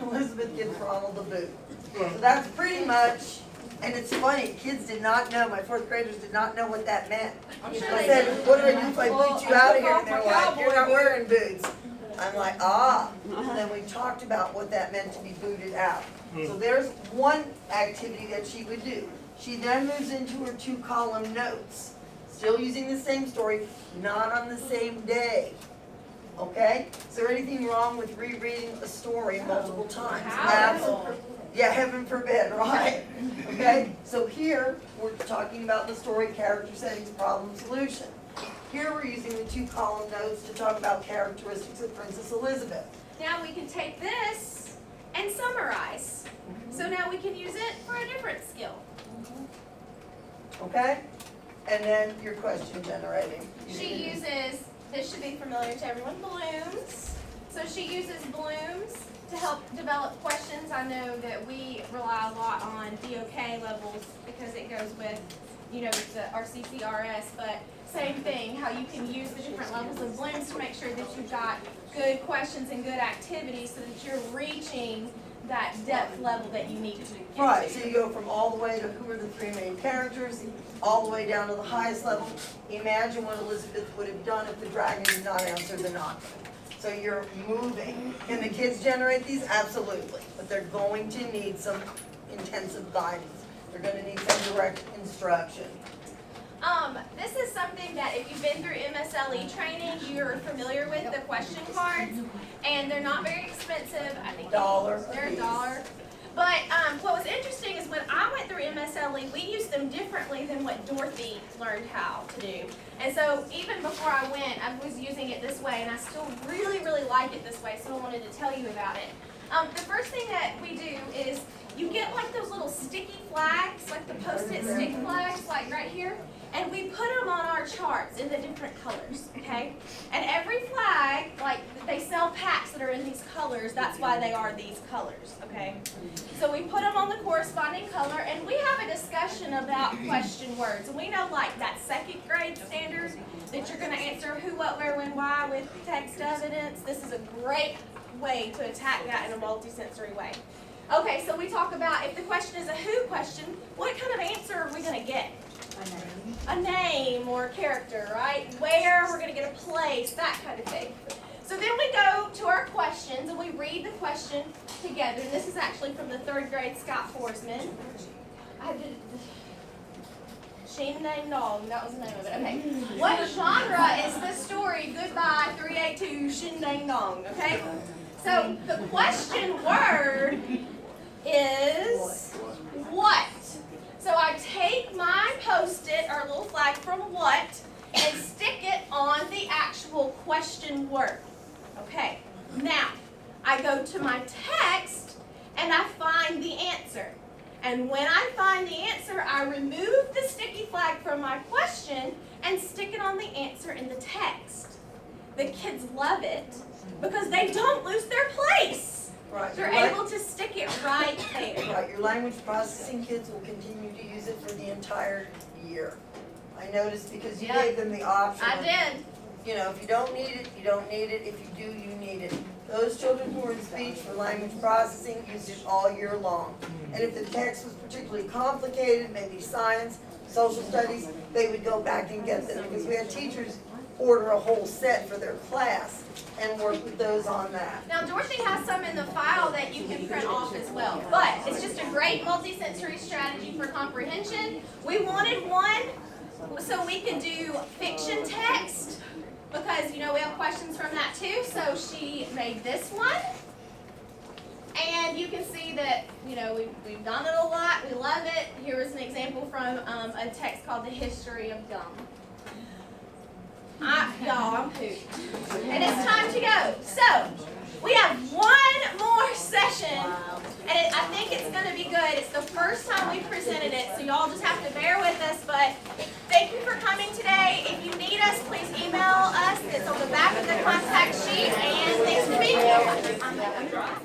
Elizabeth gives Ronald the boot. So that's pretty much, and it's funny, kids did not know, my 4th graders did not know what that meant. I'm sure I they said, did. what do I do if I boot you out of here? And they're I took like, off my you're not cowboy wearing boots. I'm like, ah. So then we talked about what that meant to be booted out. So there's one activity that she would do. She then moves into her 2-column notes, still using the same story, not on the same day. Okay? Is there anything wrong with rereading a story multiple times? Absolutely. Yeah, heaven forbid, right? Okay? So here, we're talking about the story, character settings, problem, solution. Here we're using the 2-column notes to talk about characteristics of Princess Elizabeth. Now we can take this and summarize. So now we can use it for a different skill. Okay? And then your question generating. She uses, this should be familiar to everyone, balloons. So she uses balloons to help develop questions. I know that we rely a lot on DOK levels because it goes with, you know, the RCCRS, but same thing, how you can use the different levels of balloons to make sure that you've got good questions and good activities so that you're reaching that depth level that you need to get Right, to. so you go from all the way to who are the 3 main characters, all the way down to the highest level. Imagine what Elizabeth would have done if the dragon did not answer the knock. So you're moving. Can the kids generate these? Absolutely. But they're going to need some intensive guidance. They're gonna need some direct instruction. This is something that if you've been through MSLE training, you're familiar with the question cards, and they're not very expensive. I think $1 they're apiece. $1. But what was interesting is when I went through MSLE, we used them differently than what Dorothy learned how to do. And so even before I went, I was using it this way, and I still really, really like it this way, so I wanted to tell you about it. The first thing that we do is you get like those little sticky flags, like the Post-it stick flags, like right here, and we put them on our charts in the different colors, okay? And every flag, like they sell packs that are in these colors, that's why they are these colors, okay? So we put them on the corresponding color, and we have a discussion about question words. And we know like that 2nd grade standard that you're gonna answer who, what, where, when, why with text evidence. This is a great way to attack that in a multisensory way. Okay, so we talk about if the question is a who question, what kind of answer are we gonna get? a name or a character, right? Where, we're gonna get a place, that kind of thing. So then we go to our questions and we read the question together. And this is actually from the 3rd grade Scott Forsman. I did Sheen Dang Dong, that was the name of it. Okay. What genre is the story Goodbye 382 Shin Dang Dong? Okay? So the question word is what? So I take my Post-it or little flag from what and stick it on the actual question word. Okay. Now, I go to my text and I find the answer. And when I find the answer, I remove the sticky flag from my question and stick it on the answer in the text. The kids love it because they don't lose their place. Right. They're able to stick it right there. Right, your language processing kids will continue to use it for the entire year. I noticed because you Yep. gave them the option. I did. You know, if you don't need it, you don't need it. If you do, you need it. Those children who are in speech for language processing use it all year long. And if the text was particularly complicated, maybe science, social studies, they would go back and get them. Because we had teachers order a whole set for their class and work with those on that. Now Dorothy has some in the file that you can print off as well. But it's just a great multi-sensory strategy for comprehension. We wanted one so we could do fiction text, because, you know, we have questions from that too. So she made this one. And you can see that, you know, we've done it a lot. We love it. Here is an example from a text called The History of Gum. Y'all, I'm pooped. And it's time to go. So, we have one more session. And I think it's going to be good. It's the first time we presented it, so y'all just have to bear with us. But thank you for coming today. If you need us, please email us. It's on the back of the contact sheet. And thanks for being here.